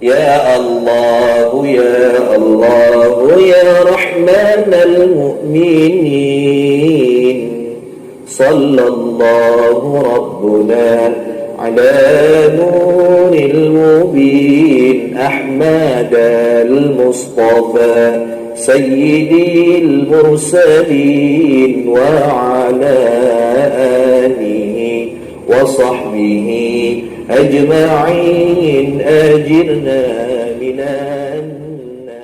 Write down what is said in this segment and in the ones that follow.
يا الله يا الله يا رحمن المؤمنين صلى الله ربنا على نور المبين أحمد المصطفى سيدي المرسلين وعلى آله وصحبه أجمعين أجرنا من النار.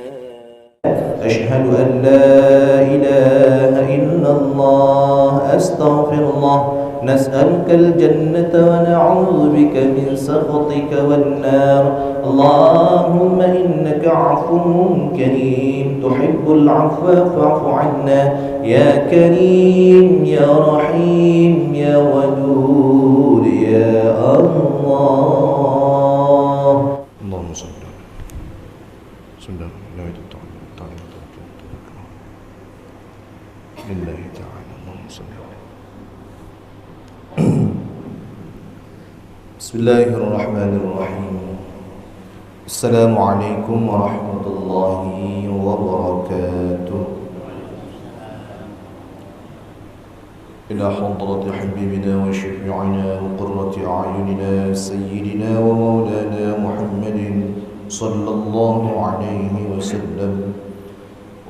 أشهد أن لا إله إلا الله أستغفر الله نسألك الجنة ونعوذ بك من سخطك والنار. اللهم إنك عفو كريم تحب العفو فاعف عنا يا كريم يا رحيم يا ودود يا الله. اللهم صل بسم الله نويت لله تعالى. اللهم صل بسم الله الرحمن الرحيم. السلام عليكم ورحمة الله وبركاته. إلى حضرة حبيبنا وشفيعنا وقرة أعيننا سيدنا ومولانا محمد صلى الله عليه وسلم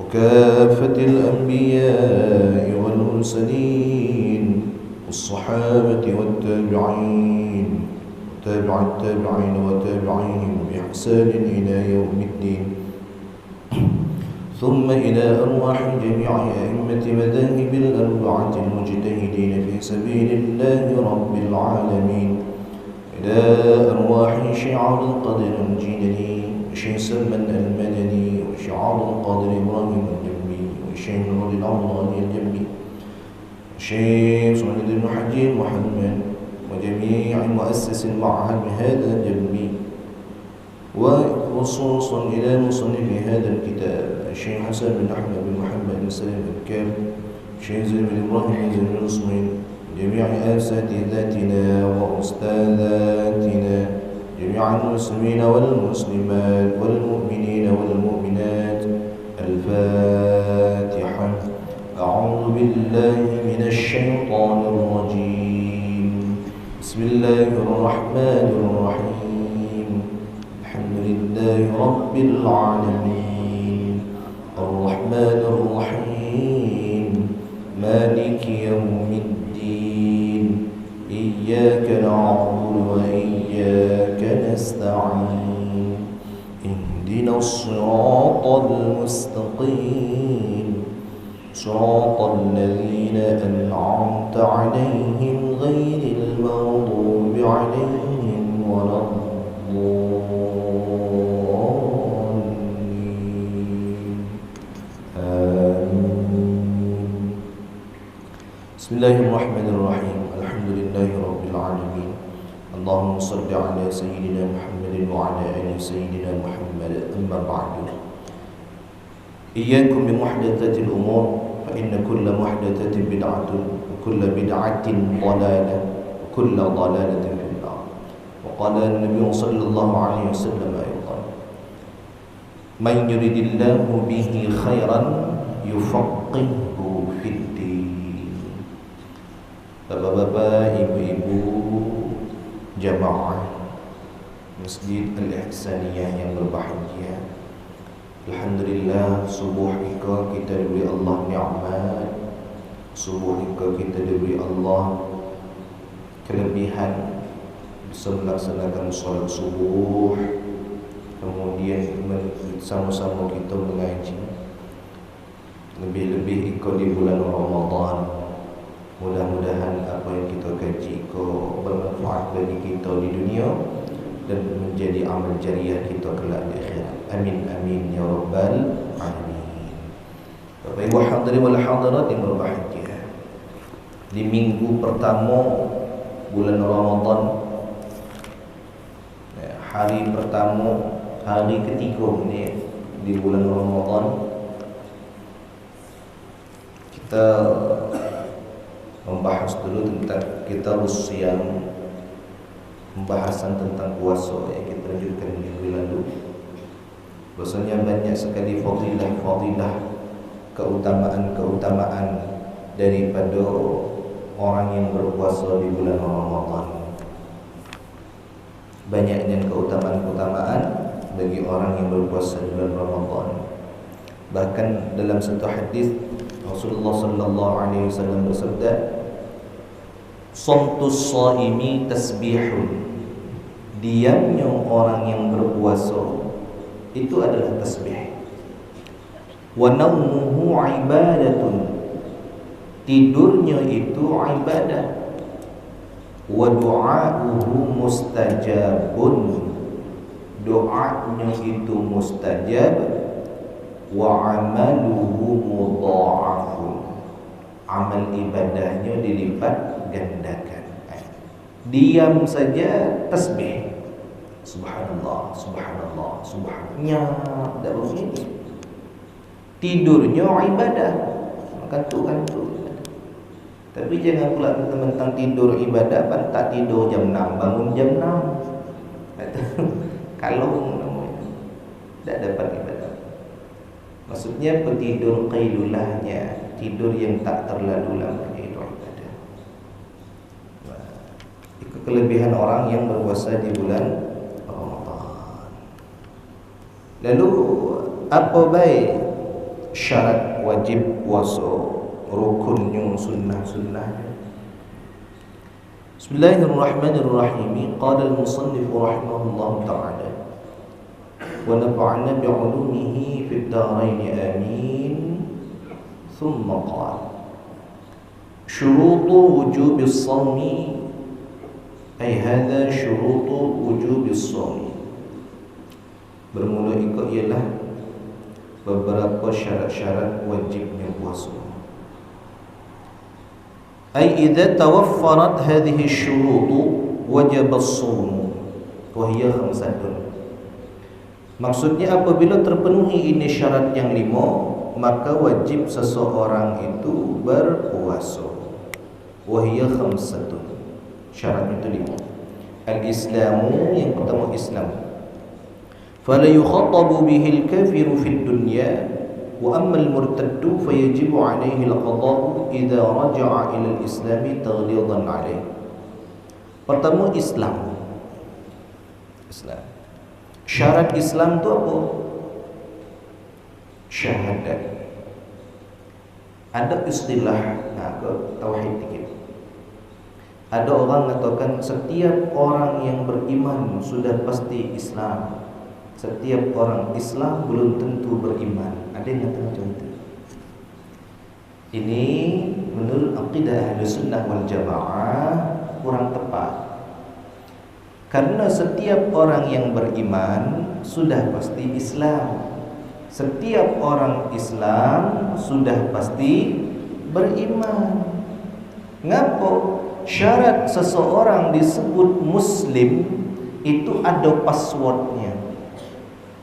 وكافة الأنبياء والمرسلين والصحابة والتابعين تابع التابعين وتابعيهم بإحسان إلى يوم الدين. ثم إلى أرواح جميع أئمة مذاهب الأربعة المجتهدين في سبيل الله رب العالمين. إلى أرواح شعار القدر الجيلاني وشيخ سلمان المدني وشعار القادر إبراهيم الجنبي وشيخ نور العمراني الجنبي وشيخ صالح بن حجي محمد وجميع مؤسس المعهد بهذا الجنبي، وخصوصا إلى مصنف هذا الكتاب الشيخ حسن بن أحمد بن محمد بن سليم الكام الشيخ زين بن إبراهيم بن زين العثماني جميع أساتذتنا وأستاذاتنا جميع المسلمين والمسلمات والمؤمنين والمؤمنات. الفاتحة. أعوذ بالله من الشيطان الرجيم. بسم الله الرحمن الرحيم. الحمد لله رب العالمين الرحمن الرحيم مالك يوم الدين إياك نعبد وإياك نستعين اهدنا الصراط المستقيم صراط الذين أنعمت عليهم غير المغضوب عليهم ولا الضالين. آمين. بسم الله الرحمن الرحيم. الحمد لله رب العالمين. اللهم صل على سيدنا محمد وعلى آل سيدنا محمد. أما بعد، إياكم بمحدثات الأمور فإن كل محدثة بدعة وكل بدعة ضلالة وكل ضلالة في النار. وقال النبي صلى الله عليه وسلم أيضا: من يريد الله به خيرا يفقهه في الدين. Bapak-bapak, ibu-ibu, jamaah Masjid Al-Ihsaniyah yang berbahagia, alhamdulillah, subuh ika kita diberi Allah nikmat, subuh ika kita diberi Allah kelebihan bisa melaksanakan solat subuh, kemudian sama-sama kita mengaji, lebih-lebih ika di bulan Ramadan. Mudah-mudahan apa yang kita kaji iko bermanfaat bagi kita di dunia dan menjadi amal jariah kita kelak di akhirat. Amin amin ya rabbal alamin. Bapak Ibu hadirin wal hadirat yang berbahagia, di minggu pertama bulan Ramadan, hari pertama, hari ketiga ini di bulan Ramadan, kita membahas dulu tentang kitab Siyam pembahasan tentang puasa yang kita lanjutkan minggu lalu. Bahasanya banyak sekali fadilah-fadilah, keutamaan-keutamaan daripada orang yang berpuasa di bulan Ramadan. Banyaknya keutamaan-keutamaan bagi orang yang berpuasa di bulan Ramadan. Bahkan dalam satu hadis Rasulullah sallallahu alaihi wasallam bersabda, "Shamtus shaimi tasbihun." Diamnya orang yang berpuasa itu adalah tasbih. Wa naumuhu ibadatun. Tidurnya itu ibadah. Wa du'auhu mustajabun. Doanya itu mustajab. Wa amaluhu mudha'afun. Amal ibadahnya dilipat gandakan. Diam saja tasbih. Subhanallah, subhanallah, subhanallah. Tak begini. Tidurnya ibadah. Kantuk-kantuk. Tapi jangan pula mentang tidur ibadah, tak tidur jam 6, bangun jam 6. Kalau tak dapat ibadah. Maksudnya petidur qailulahnya, tidur yang tak terlalu lama itu ibadah. Itu kelebihan orang yang berpuasa di bulan Ramadan. Lalu apa baik syarat wajib puasa, rukunnya, sunnah-sunnahnya? Bismillahirrahmanirrahim. Qala al-musannif rahimahullah ta'ala wa nafa'ana bi'ulumihi fid dharain amin. Thumma qala syurutu wujubis shawmi, ay hadha syurutu wujubis shawmi. Bermula ikut ialah beberapa syarat-syarat wajibnya puasa. Ay idza tawaffarat hadhihi syurutu wajaba as-shawm wa hiya khamsatun. Maksudnya apabila terpenuhi ini syarat yang 5, maka wajib seseorang itu berpuasa. Wa hiya khamsatun. Syarat itu 5. Al-Islamu, yang pertama Islam. Fala yukhatabu bihil kafiru fid dunya wa amma al-murtaddu fayajibu alaihi al-qada'u idza raja'a ila al-islam taghlidan alaihi. Pertama Islam. Syarat Islam itu apa? Syahadat. Ada istilah, tauhid dikit. Ada orang mengatakan setiap orang yang beriman sudah pasti Islam. Setiap orang Islam belum tentu beriman. Ada yang mengatakan macam itu. Ini menurut aqidah Ahlussunnah wal Jamaah kurang tepat. Karena setiap orang yang beriman sudah pasti Islam. Setiap orang Islam sudah pasti beriman. Ngapa? Syarat seseorang disebut Muslim itu ada passwordnya,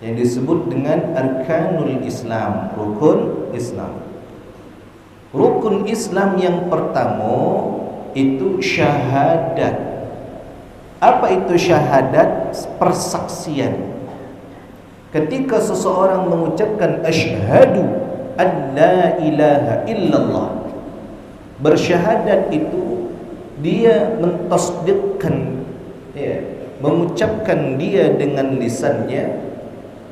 yang disebut dengan Arkanul Islam, rukun Islam. Rukun Islam yang pertama itu syahadat. Apa itu syahadat? Persaksian. Ketika seseorang mengucapkan asyhadu an la ilaha illallah, bersyahadat itu dia mentasdikkan, mengucapkan dia dengan lisannya,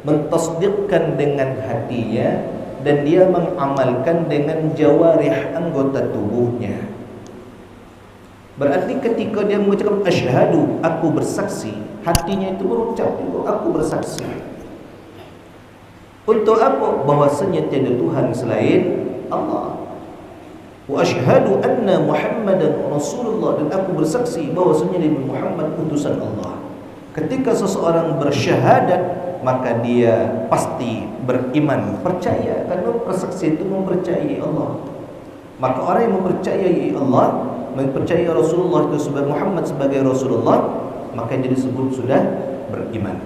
mentasdikkan dengan hatinya, dan dia mengamalkan dengan jawarih anggota tubuhnya. Berarti ketika dia mengucapkan asyhadu, aku bersaksi, hatinya itu berucap juga, aku bersaksi. Untuk apa? Bahwasanya tiada Tuhan selain Allah. Wa asyhadu anna Muhammadan Rasulullah, dan aku bersaksi bahwasanya Nabi Muhammad utusan Allah. Ketika seseorang bersyahadat, maka dia pasti beriman, percaya, karena persaksi itu mempercayai Allah. Maka orang yang mempercayai Allah, mempercayai Rasulullah itu sebagai Muhammad sebagai Rasulullah, maka dia disebut sudah beriman.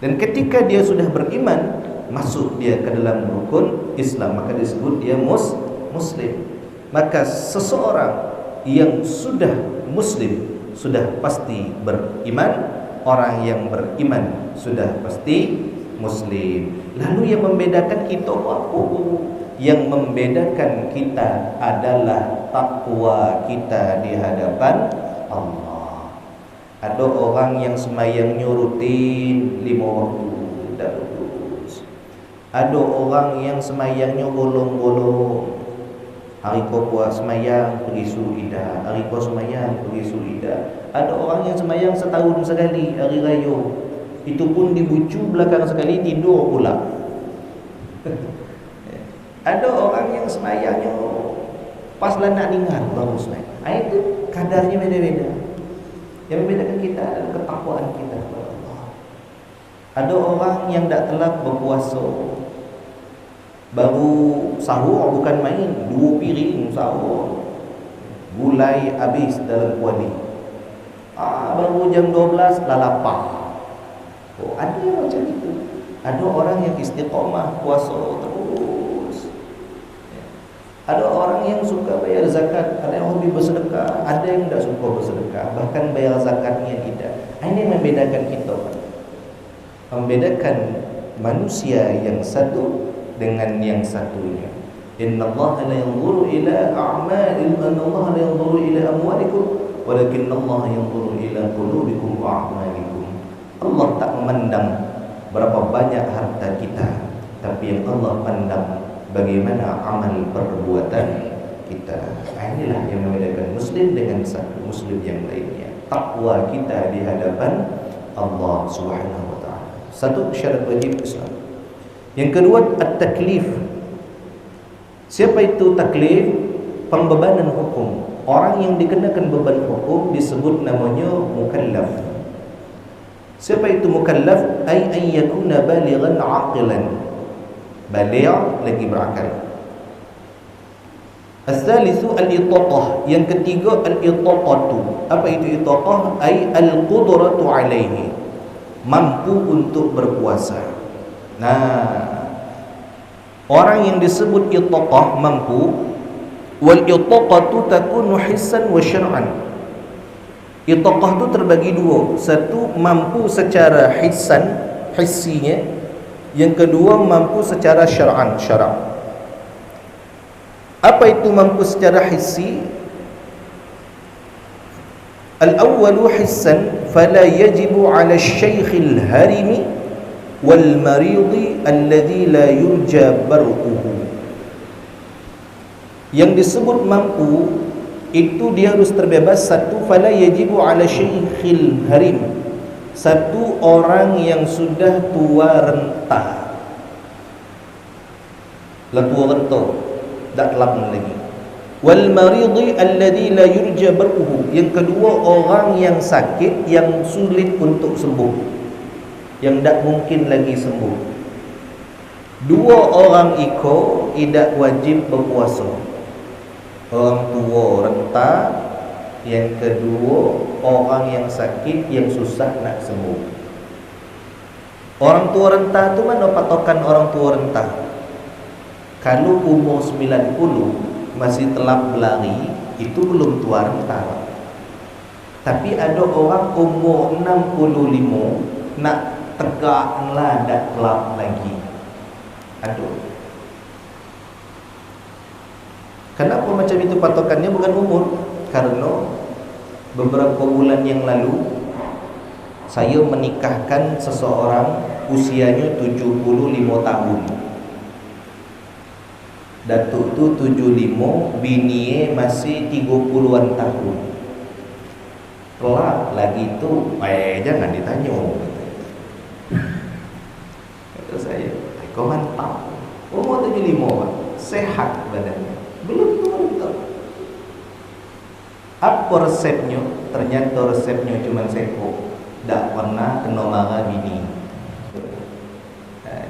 Dan ketika dia sudah beriman, masuk dia ke dalam rukun Islam, maka disebut dia Muslim. Maka seseorang yang sudah Muslim, sudah pasti beriman, orang yang beriman sudah pasti Muslim. Lalu yang membedakan kita apa? Yang membedakan kita adalah takwa kita di hadapan Allah. Ada orang yang semayangnya rutin 5 waktu tak lulus. Ada orang yang semayangnya bolong-bolong. Hari kau puas semayang pergi suidah, hari kau semayang pergi suidah. Ada orang yang semayang setahun sekali hari raya, itu pun dibucu belakang sekali tidur pula. Ada orang yang semayangnya pas lah nak dengar baru semayang. Itu kadarnya beda-beda. Yang membedakan kita adalah ketakwaan kita kepada Allah. Ada orang yang tak telat berpuasa, baru sahur bukan main, 2 piring sahur, gulai habis dalam kuali. Baru jam 12 dah lapar. Ada yang macam itu. Ada orang yang istiqamah puasa terus. Ada orang yang suka bayar zakat, ada yang hobi bersedekah, ada yang tidak suka bersedekah, bahkan bayar zakatnya tidak. Ini yang membedakan kita, membedakan manusia yang satu dengan yang satunya. Innallaha la yanzuru ila a'malikum, innallaha la yanzuru ila amwalikum, walakinnallaha yanzuru ila qulubikum wa a'malikum. Allah tak memandang berapa banyak harta kita, tapi yang Allah pandang bagaimana amal perbuatan kita. Inilah yang membedakan Muslim dengan satu Muslim yang lainnya. Takwa kita di hadapan Allah Subhanahu wa taala. Satu syarat wajib Islam. Yang kedua, at-taklif. Siapa itu taklif? Pembebanan hukum. Orang yang dikenakan beban hukum disebut namanya mukallaf. Siapa itu mukallaf? Ay an yakuna balighan aqilan. Baligh lagi berakal. Al-thalithu al-itaqah. Yang ketiga al-itaqatu. Apa itu itaqah? Ay al-qudratu alaihi. Mampu untuk berpuasa. Orang yang disebut itaqah mampu. Wal itaqatu takunu hissan wa syar'an. Itaqah itu terbagi dua. Satu, mampu secara hissan, hissinya. Yang kedua, mampu secara syar'an, syara'. Apa itu mampu secara hissi? Al-awwalu hissan, fala yajibu 'ala asy-syaikhil harimi wal maridi alladhi la yurja bar'uhu. Yang disebut mampu itu dia harus terbebas. Satu, fala yajibu 'ala syaikhil harim, satu orang yang sudah tua renta. Lah tua renta, tak lama lagi. Wal maridi alladhi la yurja bar'uhu. Yang kedua, orang yang sakit yang sulit untuk sembuh, yang tak mungkin lagi sembuh. Dua orang iko tidak wajib berpuasa. Orang tua renta, yang kedua orang yang sakit yang susah nak sembuh. Orang tua renta tu mana patokan orang tua renta? Kalau umur 90 masih telap berlari, itu belum tua renta. Tapi ada orang umur 65 nak tegak lah dak telap lagi. Aduh. Kenapa macam itu patokannya? Bukan umur. Karena beberapa bulan yang lalu saya menikahkan seseorang usianya 75 tahun. Datuk tu 75, bininya masih 30-an tahun. Kelak lagi tu, jangan ditanya. Kata saya, kau mantap. Umur 75 Pak, sehat badannya. Belum tua. Apa resepnya? Ternyata resepnya cuma seko. Tak pernah kena marah bini.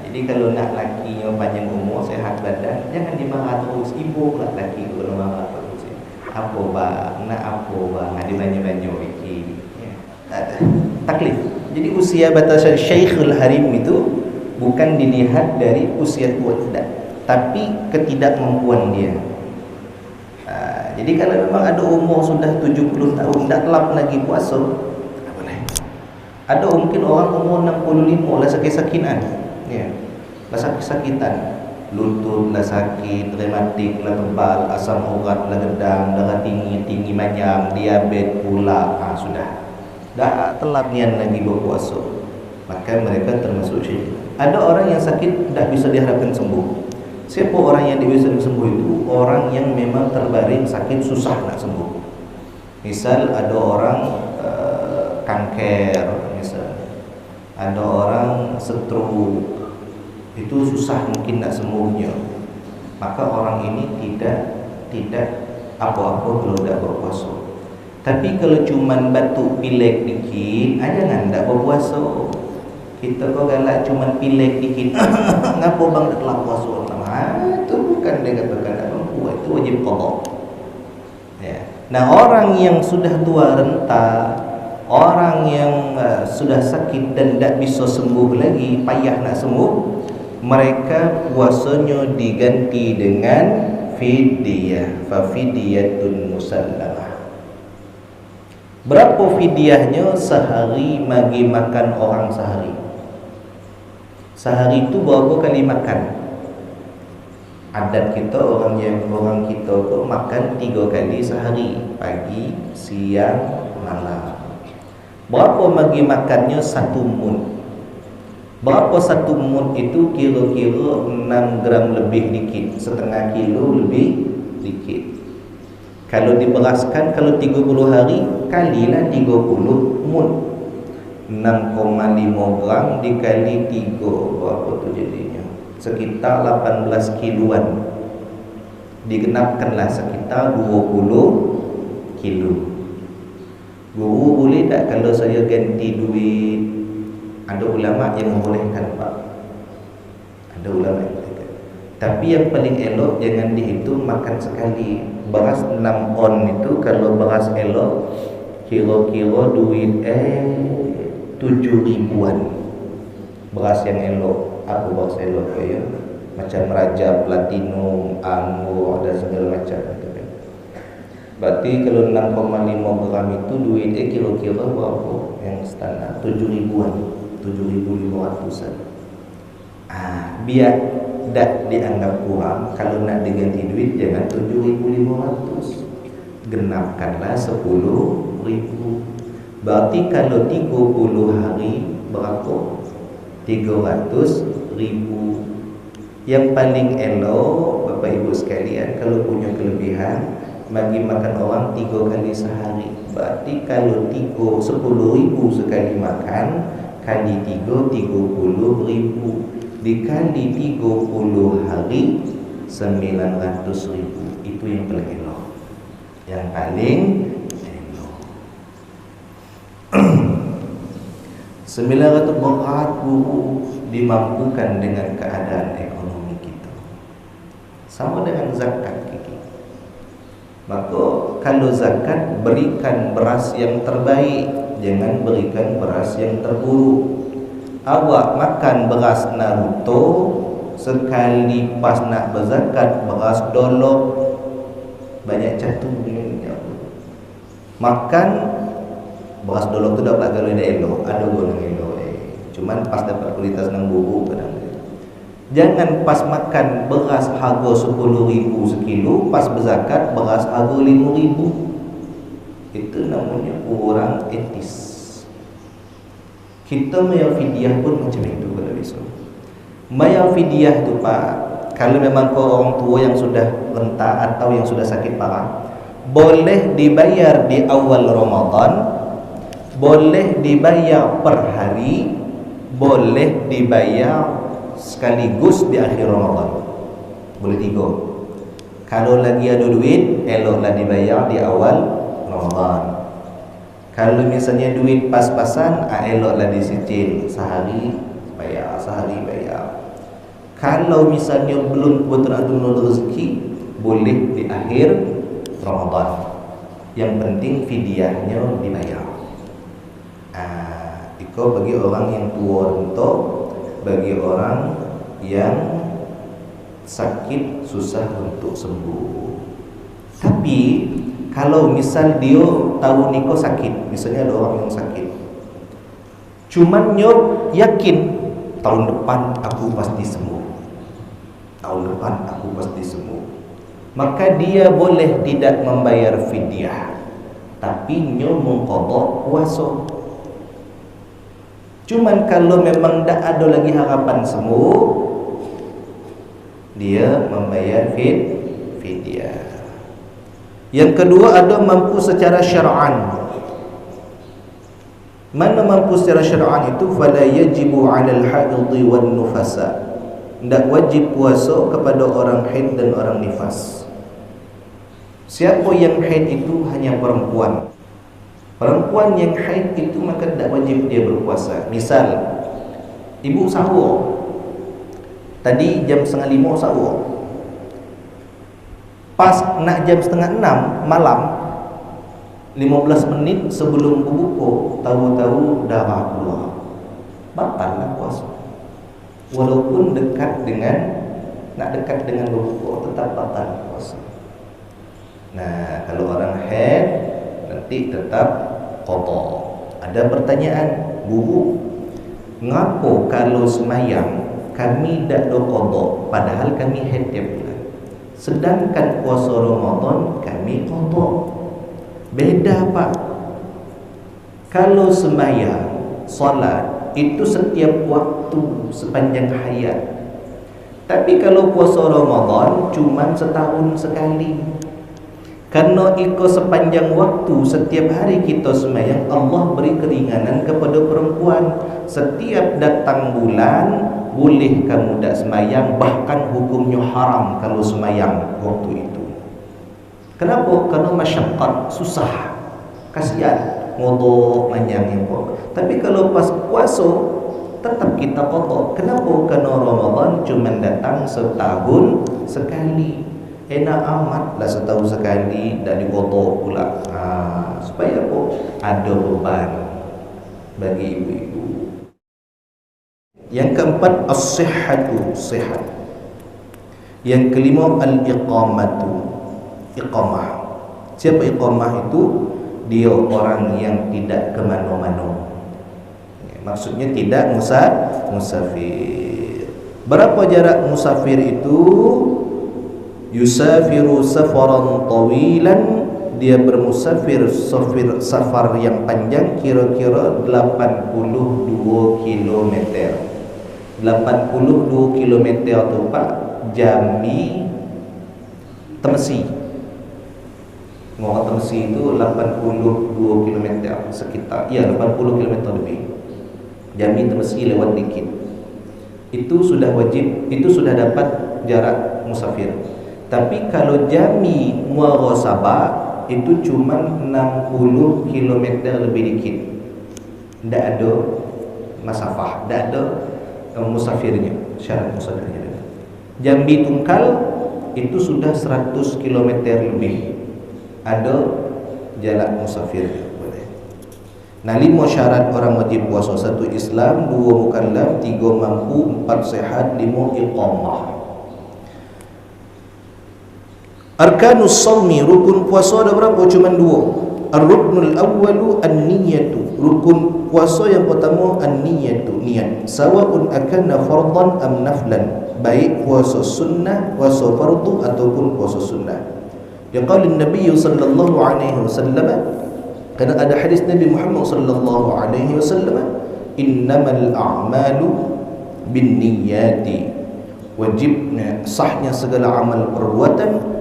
Jadi kalau nak lakinya panjang umur, sehat badan, jangan dimarah terus. Ibu pula laki kena marah terus. Apa bang? Nak apa bang? Ada banyak-banyak fikir. Taklif. Jadi usia batasan Syekhul Harim itu bukan dilihat dari usia tua tidak, tapi ketidakmampuan dia. Jadi kalau memang ada umur sudah 70 tahun tak kelap lagi puasa, tak boleh. Ada mungkin orang umur 65 lah sakit-sakitan. Ya. Lah sakit-sakitan. Lutut lah sakit, rematik lah tebal, asam urat lah gedang, darah tinggi macam diabetes pula. Sudah. Dah telap nian lagi berpuasa. Maka mereka termasuk syirik. Ada orang yang sakit tak bisa diharapkan sembuh. Siapa orang yang bisa sembuh itu? Orang yang memang terbaring sakit susah nak sembuh. Misal ada orang kanker, misal ada orang stroke, itu susah mungkin nak sembuhnya. Maka orang ini tidak apa-apa kalau tak berpuasa. Tapi kalau cuman batuk pilek dikit, jangan tak berpuasa. Kita kau galak cuman pilek dikit, ngapa bang tak kelap puasa? Itu bukan dia katakan tak mampu, itu wajib qada. Ya. Nah, orang yang sudah tua renta, orang yang sudah sakit dan tak bisa sembuh lagi, payah nak sembuh, mereka puasanya diganti dengan fidyah, fa fidyatun musallamah. Berapa fidyahnya? Sehari bagi makan orang sehari. Sehari itu berapa kali makan? Adat kita orang kita tu makan 3 kali sehari, pagi, siang, malam. Berapa bagi makannya? 1 mud. Berapa 1 mud itu? Kira-kira 6 gram lebih dikit, setengah kilo lebih dikit. Kalau diberaskan, kalau 30 hari kalilah 30 mud. 6,5 gram dikali 3, berapa tu jadinya? Sekitar 18 kiloan. Digenapkanlah sekitar 20 kilo. Guru boleh tak kalau saya ganti duit? Ada ulama yang membolehkan, Pak. Ada ulama yang membolehkan. Tapi yang paling elok jangan dihitung makan sekali. Beras 6 on itu kalau beras elok kira-kira duit 7 ribuan. Beras yang elok. Apa beras elok ya? Macam Raja, Platinum, Anggur, ada segala macam. Berarti kalau 6,5 gram itu duit kira-kira berapa? Yang standar 7 ribuan, 7.500an. Biar tak dianggap kurang. Kalau nak diganti duit jangan 7.500, genapkanlah 10.000. Berarti kalau 30 hari berapa? 300.000. Yang paling elok Bapak Ibu sekalian, kalau punya kelebihan, bagi makan orang 3 kali sehari. Berarti kalau 10.000 sekali makan, kali 3, 30.000. Dikali 30 hari, 900.000. Itu yang paling elok. Yang paling elok 900 berat guru dimampukan dengan keadaan ekonomi kita. Sama dengan zakat kita. Maka kalau zakat, berikan beras yang terbaik, jangan berikan beras yang terburuk. Awak makan beras Naruto, sekali pas nak berzakat beras dolok, banyak catur dia. Makan beras dolok tu dapat kalau dia elok, ada golong elok. Cuman pas dapat kualitas nang buruk kadang. Jangan pas makan beras harga 10.000 sekilo, pas berzakat beras harga 5.000. Itu namanya kurang etis. Kita bayar fidyah pun macam itu kalau besok. Bayar fidyah tu Pak, kalau memang kau orang tua yang sudah renta atau yang sudah sakit parah, boleh dibayar di awal Ramadan, boleh dibayar per hari, boleh dibayar sekaligus di akhir Ramadan. Boleh 3. Kalau lagi ada duit, eloklah dibayar di awal Ramadan. Kalau misalnya duit pas-pasan, eloklah disicil sehari bayar, sehari bayar. Kalau misalnya belum betul-betul rezeki, boleh di akhir Ramadan. Yang penting fidyahnya dibayar. Itu bagi orang yang tua renta, bagi orang yang sakit susah untuk sembuh. Tapi kalau misal dia tahu niko sakit, misalnya ada orang yang sakit, cuman nyo yakin tahun depan aku pasti sembuh, tahun depan aku pasti sembuh, maka dia boleh tidak membayar fidyah, tapi nyo mengqadha puasa. Cuman kalau memang tak ada lagi harapan sembuh, dia membayar fidyah. Yang kedua, ada mampu secara syar'an. Mana mampu secara syar'an itu? Fala yajibu 'alal haidhi wan nufasa. Tak wajib puasa kepada orang haid dan orang nifas. Siapa yang haid itu hanya perempuan. Perempuan yang haid itu maka tak wajib dia berpuasa. Misal, ibu sahur. Tadi jam 4:30 sahur. Pas nak jam 5:30 malam, 15 menit sebelum berbuka, tahu-tahu darah keluar, batallah puasa. Walaupun nak dekat dengan berbuka, tetap batal puasa. Nah, kalau orang haid nanti tetap qadha. Ada pertanyaan, guru, ngapo kalau semayang kami tak ada qadha padahal kami haid tiap bulan, sedangkan puasa Ramadan kami qadha? Beda Pak. Kalau sembahyang, solat itu setiap waktu sepanjang hayat. Tapi kalau puasa Ramadan cuma setahun sekali. Karena ikut sepanjang waktu, setiap hari kita sembahyang, Allah beri keringanan kepada perempuan. Setiap datang bulan boleh kamu tak sembahyang, bahkan hukumnya haram kalau sembahyang waktu itu. Kenapa? Karena masyaqqat, susah, kasihan, ngodok panjang yang kok. Tapi kalau pas puasa tetap kita qadha. Kenapa? Karena Ramadan cuma datang setahun sekali. Enak amat lah setahun sekali dah diqadha pula. Supaya apa? Ada beban bagi ibu-ibu. Yang keempat, as-sihhatu, sihat. Yang kelima, al-iqamatu, iqamah. Siapa iqamah itu? Dia orang yang tidak ke mana-mana. Maksudnya tidak musafir. Berapa jarak musafir itu? Yusafiru safaran tawilan, dia bermusafir safar yang panjang, kira-kira 82 km. 82 km itu Pak, Jambi Temesi. Ngomong Temesi itu 82 km sekitar, ya 80 km lebih. Jambi Temesi lewat dikit. Itu sudah wajib, itu sudah dapat jarak musafir. Tapi kalau Jambi Muara Sabah itu cuma 60 km lebih dikit. Tidak ada masafah, tidak ada musafirnya, syarat musafirnya. Jambi Tungkal itu sudah 100 km lebih, ada jalan musafirnya. Nah, 5 syarat orang wajib puasa: 1 Islam, 2 mukallaf, 3 mampu, 4 sehat, 5 iqamah. Arkanus sawmi, rukun puasa ada berapa? Cuma 2. Ar-ruknul awwalu an-niyatu, rukun puasa yang pertama an-niyatu, niat. Sawa'un akanna fardan am naflan, baik puasa sunnah, puasa fardu ataupun puasa sunnah. Ya qala Nabi sallallahu alaihi wasallam, karena ada hadis Nabi Muhammad sallallahu alaihi wasallam, innamal a'malu binniyati, wajibnya sahnya segala amal perbuatan.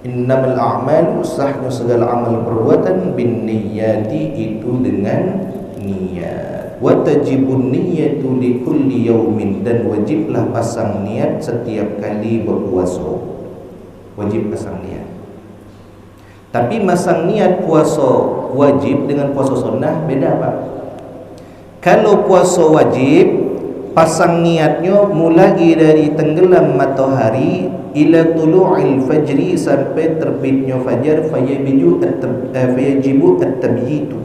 Innamal a'malu, sahnya segala amal perbuatan, binniyati, itu dengan niat. Wa tajibun niyatu li kulli yaumin, dan wajiblah pasang niat setiap kali berpuasa. Wajib pasang niat. Tapi masang niat puasa wajib dengan puasa sunnah beda Pak. Kalau puasa wajib, pasang niatnya mulai dari tenggelam matahari ila tulu'il fajri, sampai terbitnya fajar, fayajibu at-tabyitu.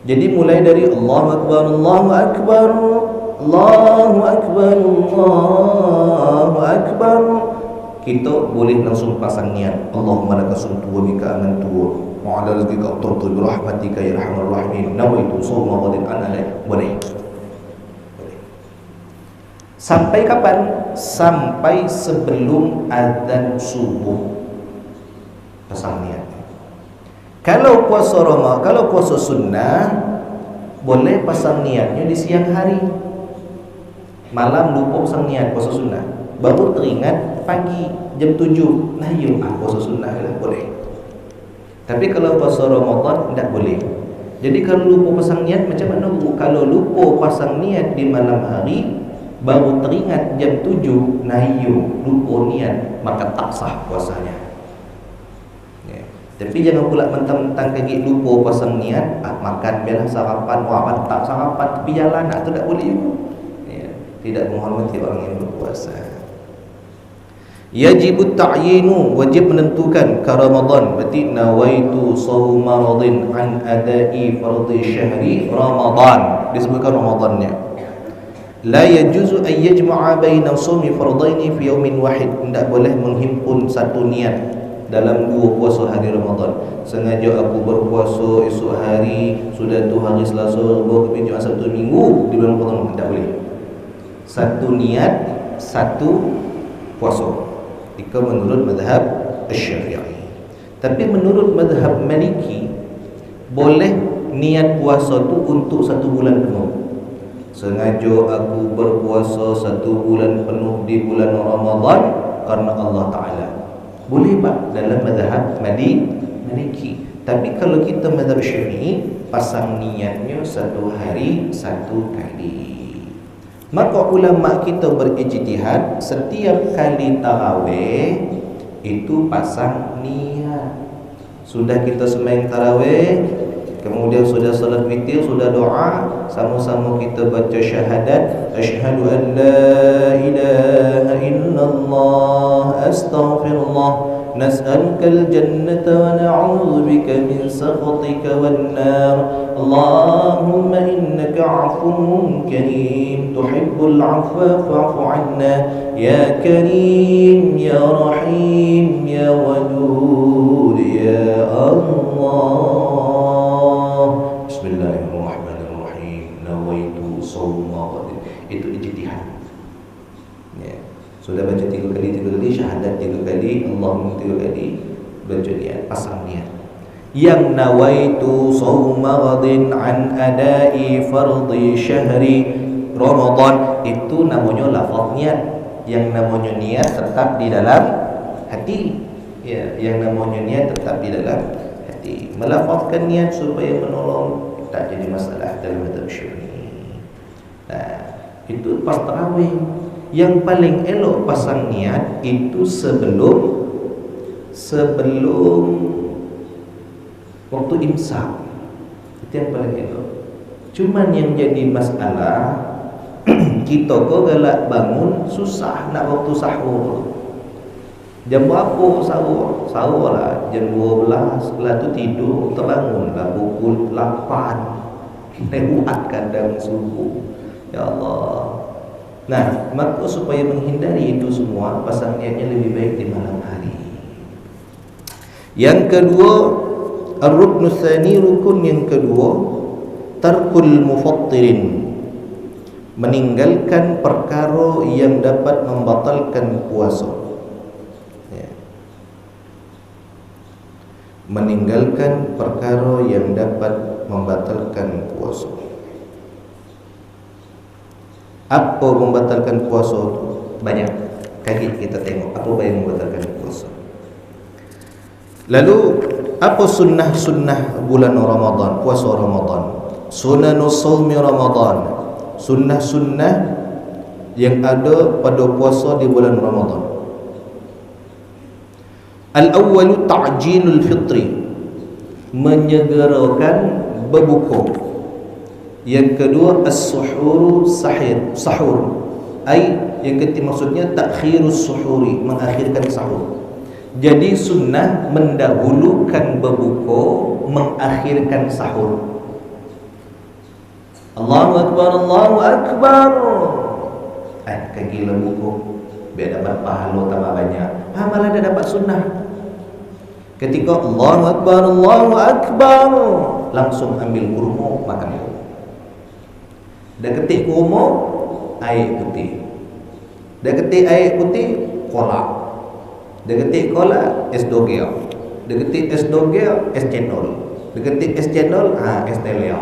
Jadi mulai dari Allahu akbar, Allahu akbar, Allahu akbar, Allahu akbar, kita boleh langsung pasang niat, Allahumma laka sumtu wa bika amantu wa ala rizqika aftartu bi rahmatika ya arhamar rahimin nawaitu shawma ghadin an alai. Boleh. Sampai kapan? Sampai sebelum azan subuh pasang niat. Kalau puasa Ramadan, kalau puasa sunnah boleh pasang niatnya di siang hari. Malam lupa pasang niat puasa sunnah, baru teringat pagi jam 7, nah yuk puasa sunnah lah, boleh. Tapi kalau puasa Ramadan tidak boleh. Jadi kalau lupa pasang niat macam mana? Kalau lupa pasang niat di malam hari, baru teringat jam 7, nah yuk lupa niat, maka tak sah puasanya. Ya. Tapi jangan pula mentang-mentang kaki lupa pasang niat, makan biarlah sarapan, tak sarapan tepi jalan, itu tak boleh juga. Tidak menghormati orang yang berpuasa. Yajibut ta'yinu, wajib menentukan ka Ramadan, berarti nawaitu shauma radin an adai fardhi syahri Ramadan, disebutkan Ramadannya. La yajuzu an yajma'a baina shaumi fardaini fi yawmin wahid, tidak boleh menghimpun satu niat dalam dua puasa hari Ramadan. Sengaja aku berpuasa esok hari, sudah tu hari Selasa, Rabu, Khamis, Jumaat, Sabtu, Minggu di bulan Ramadan, tidak boleh. Satu niat, satu puasa. Itu menurut mazhab Syafi'i. Tapi menurut mazhab Maliki, boleh niat puasa tu untuk satu bulan penuh. Sengaja aku berpuasa satu bulan penuh di bulan Ramadan karena Allah Ta'ala. Boleh pak dalam mazhab Maliki. Tapi kalau kita mazhab Syafi'i, pasang niatnya satu hari satu kali. Maka ulama kita berijtihad, setiap kali tarawih itu pasang niat. Sudah kita sembahyang tarawih, kemudian sudah salat witir, sudah doa, sama-sama kita baca syahadat, asyhadu an la ilaha illallah astaghfirullah nas'alukal jannata wa na'udzu bika min sakhatika wan nar Allahumma innaka 'afuwwun karim tuhibbul 'afwa fa'fu 'anna ya karim ya rahim ya wadud ya Allah. Bismillahirrahmanirrahim. Nawaitu shauma ghadin. Itu ijtihad. Ya. Sudah baca 3 kali, syahadat 3 kali, Allahumma 3 kali, baca niat, pasang niat. Yang nawaitu shauma ghadin an adai fardhi syahri Ramadan, itu namanya lafaz niat. Yang namanya niat tetap di dalam hati. Ya, yang namanya niat tetap di dalam hati. Melafazkan niat supaya menolong tak jadi masalah dalam mazhab Syafi'i. Nah, itu pas tarawih. Yang paling elok pasang niat itu sebelum waktu imsak. Itu yang paling elok. Cuman yang jadi masalah kita kok galak bangun susah nak waktu sahur. Jam berapa sahur? Sahur lah jam 12. Setelah tu tidur, terbangun lah pukul 8. Lewat kadang subuh. Ya Allah. Nah, maka supaya menghindari itu semua, pasang niatnya lebih baik di malam hari. Yang kedua, ar-ruknu tsani, rukun yang kedua, tarkul mufattirin, meninggalkan perkara yang dapat membatalkan puasa. Ya. Meninggalkan perkara yang dapat membatalkan puasa. Apa membatalkan puasa itu? Banyak. Kali kita tengok apa yang membatalkan puasa. Lalu apa sunnah-sunnah bulan Ramadan, puasa Ramadan? Sunanus shaumi Ramadan, sunnah-sunnah yang ada pada puasa di bulan Ramadan. Al-awwalu ta'jilul fitri, menyegerakan berbuka. Yang kedua as-suhuru sahur. Yang ketiga maksudnya takhirus suhuri, mengakhirkan sahur. Jadi sunnah mendahulukan berbuka, mengakhirkan sahur. Allahu akbar, Allahu akbar. Kaki buka, biar dapat pahala tambah banyak. Malah dah dapat sunnah. Ketika Allahu Akbar, langsung ambil kurma makan. Dah ketik kurma, air putih. Dah ketik air putih, kolak. Dah ketik kolak, es dogel. Dah ketik es dogel, es cendol. Dah ketik es cendol, es telia.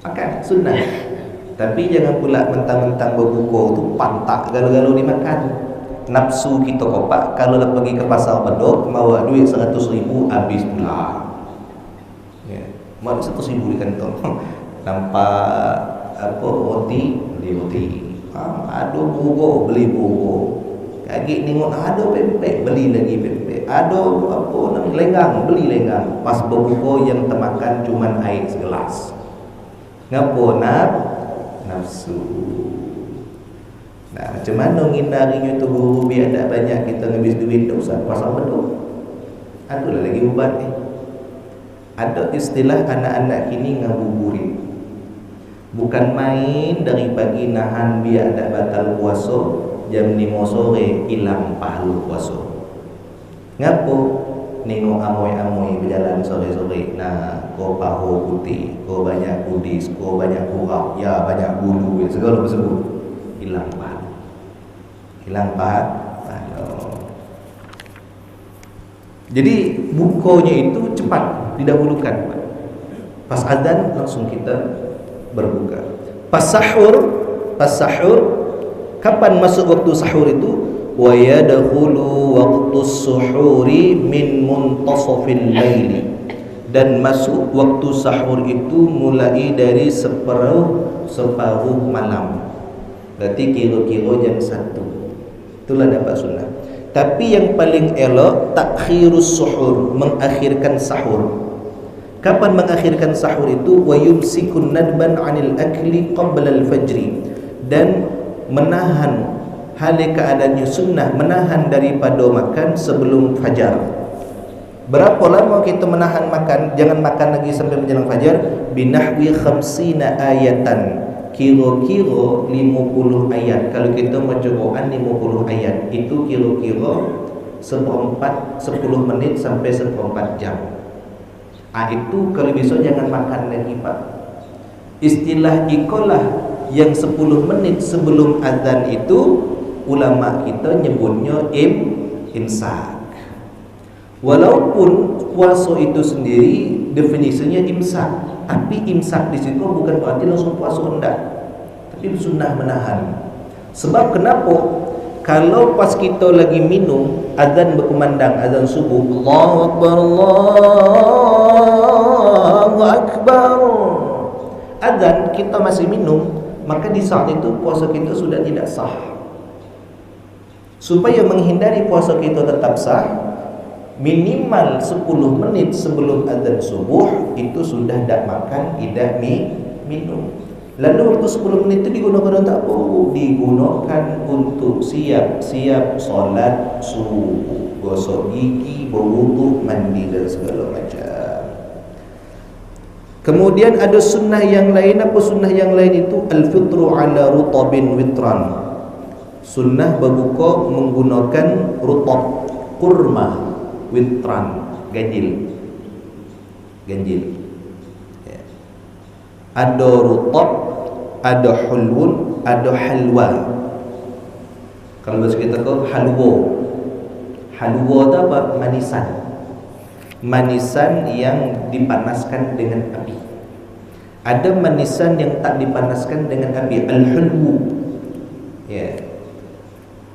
Makan sunnah. Tapi jangan pula mentang-mentang berbuka tu pantak galau-galau dimakan. Nafsu kita kopak. Kalau dah pergi ke pasar Bedok, bawa duit 100,000, habis pula. Mak 100,000 di kantong. Nampak apa roti, beli roti. Ada buruk, beli buruk. Kaki tengok ada pempek, beli lagi pempek. Ada apa namanya lenggang, beli lenggang. Pas berbuka yang termakan cuma air segelas. Ngapa nafsu. Nah, macam mana ngindarinya tu guru biar tak banyak kita ngabis duit tu Ustaz pasal Bedok. Itulah lagi ubat ni. Ada istilah anak-anak kini ngabuburit. Bukan main dari pagi nahan biar tak batal puasa, jam 5 sore hilang pahala puasa. Ngapo? Nengok amoy-amoy berjalan sore-sore. Nah, kau paho putih, kau banyak kudis, kau banyak kurap, ya banyak bulu, segala tersebut. Hilang pahala. Hilang pahala. Jadi bukanya itu cepat, didahulukan. Pas azan langsung kita berbuka. Pas sahur, kapan masuk waktu sahur itu? Wa yadkhulu waqtus suhuri min muntasafil laili. Dan masuk waktu sahur itu mulai dari separuh malam. Berarti kira-kira jam 1. Itulah dapat sunnah. Tapi yang paling elok takhirus suhur, mengakhirkan sahur. Kapan mengakhirkan sahur itu? Wa yumsikun nadban 'anil akli qabla al-fajri, dan menahan hal keadaannya sunnah, menahan daripada makan sebelum fajar. Berapa lama kita menahan makan? Jangan makan lagi sampai menjelang fajar. Binahwi 50 ayatan, kira-kira 50 ayat. Kalau kita baca Quran 50 ayat, itu kira-kira 10 menit sampai 1/4 jam. Itu kalau besok jangan makan lagi Pak. Istilah ikolah yang 10 menit sebelum azan itu ulama kita nyebutnya imsak. Walaupun puasa itu sendiri definisinya imsak, tapi imsak di situ bukan berarti langsung puasa enggak, tapi sunnah menahan. Sebab kenapa? Kalau pas kita lagi minum, azan berkumandang, azan subuh, Allahu Akbar, Allahu Akbar, azan kita masih minum, maka di saat itu puasa kita sudah tidak sah. Supaya menghindari puasa kita tetap sah, minimal 10 menit sebelum azan subuh itu sudah tidak makan, tidak minum. Lalu waktu 10 menit itu digunakan untuk apa? Digunakan untuk siap-siap solat subuh, gosok gigi, berwuduk, mandi dan segala macam. Kemudian ada sunnah yang lain. Apa sunnah yang lain itu? Al-fitru ala rutabin witran. Sunnah berbuka menggunakan rutab, kurma, witran, ganjil. Ya. Ada rutab, ada hulwun, ada halwa. Kalau bahasa kita kau halwa. Halwa itu apa? Manisan yang dipanaskan dengan api. Ada manisan yang tak dipanaskan dengan api, al-hulwu. Ya.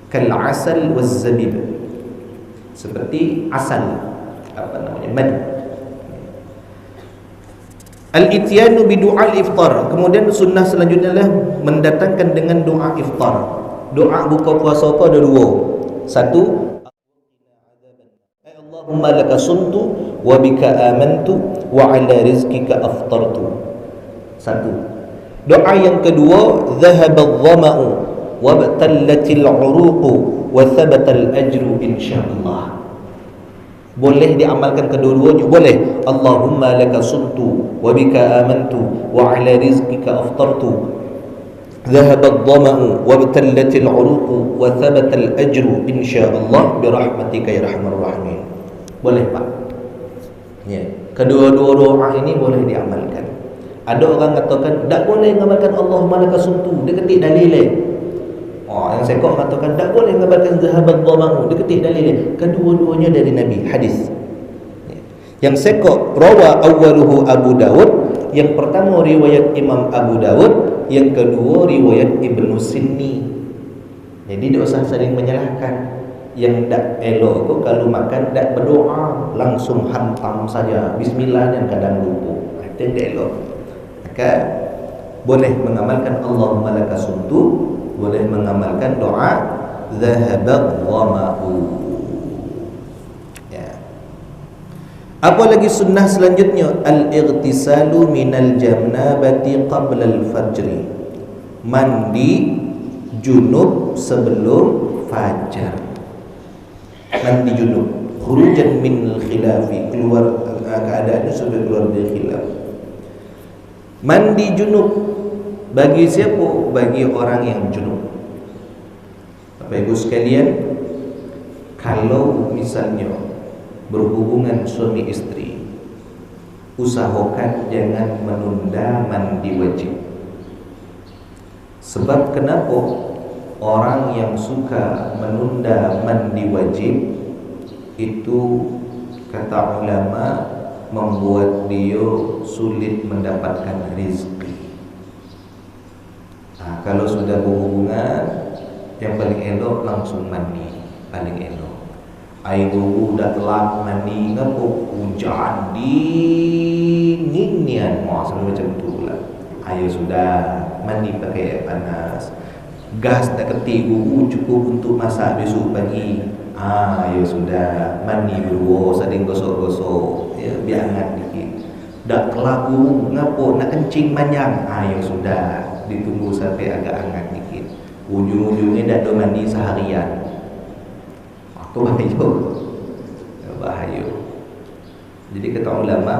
Kal asal waz zabib. Seperti asal, apa namanya? Mad. Al-ityanu bi du'a al-iftar. Kemudian sunnah selanjutnya adalah mendatangkan dengan doa iftar. Doa buka puasa apa ada dua. Satu, Allahumma laka suntu wa bika amantu wa ala rizkika aftartu. Satu. Doa yang kedua, dhahaba adh-dhama'u wa batallatil 'uruqu wa thabata al-ajru insyaallah. Boleh diamalkan kedua-duanya, boleh. Allahumma laka suntu wa bika amantu wa ala rizkika aftartu. ذهب الظمأ وابتلت العروق وثبت الأجر إن شاء الله برحمتك يا أرحم الراحمين. Boleh Pak? Ya. Kedua-dua doa ini boleh diamalkan. Ada orang katakan tak boleh mengamalkan Allahumma laka sumtu, dia ketik dalil. Yang sekok katakan tak boleh mengamalkan zahabat dhama'u, dia ketik dalil. Kedua-duanya dari Nabi, hadis. Yang sekok rawa awwaluhu Abu Dawud, yang pertama riwayat Imam Abu Dawud, yang kedua riwayat Ibnu Sinni. Jadi tak usah saling menyalahkan. Yang tak elok tu kalau makan tak berdoa, langsung hantam saja bismillah dan kadang lupa. Itu yang tak elok. Maka boleh mengamalkan Allahumma laka sumtu, boleh mengamalkan doa zahabat dhama'u. Ya. Apa lagi sunnah selanjutnya? Al-ightisalu minal janabati qabla al-fajri. Mandi junub sebelum fajar. Mandi junub, khurujan min al-khilafi, keluar keadaannya sudah keluar dari khilaf. Mandi junub bagi siapa? Bagi orang yang junub. Bapak Ibu sekalian, kalau misalnya berhubungan suami istri, usahakan jangan menunda mandi wajib. Sebab kenapa? Orang yang suka menunda mandi wajib itu, kata ulama, membuat dia sulit mendapatkan rezeki. Kalau sudah berhubungan, yang paling elok langsung mandi, paling elok. Air wudu dah telat mandi, ngapo hujan dingin sama macam tu pula. Ayo sudah mandi pakai air panas. Gas tak ketik wudu cukup untuk masak besok pagi. Ya sudah, mandi dulu, saling gosok-gosok, ya, biar hangat dikit. Dak kelaku ngapo nak kencing panjang. Ya sudah, ditunggu sampai agak hangat dikit. Ujung-ujungnya dak ada mandi seharian. Itu bahaya. Jadi kata ulama,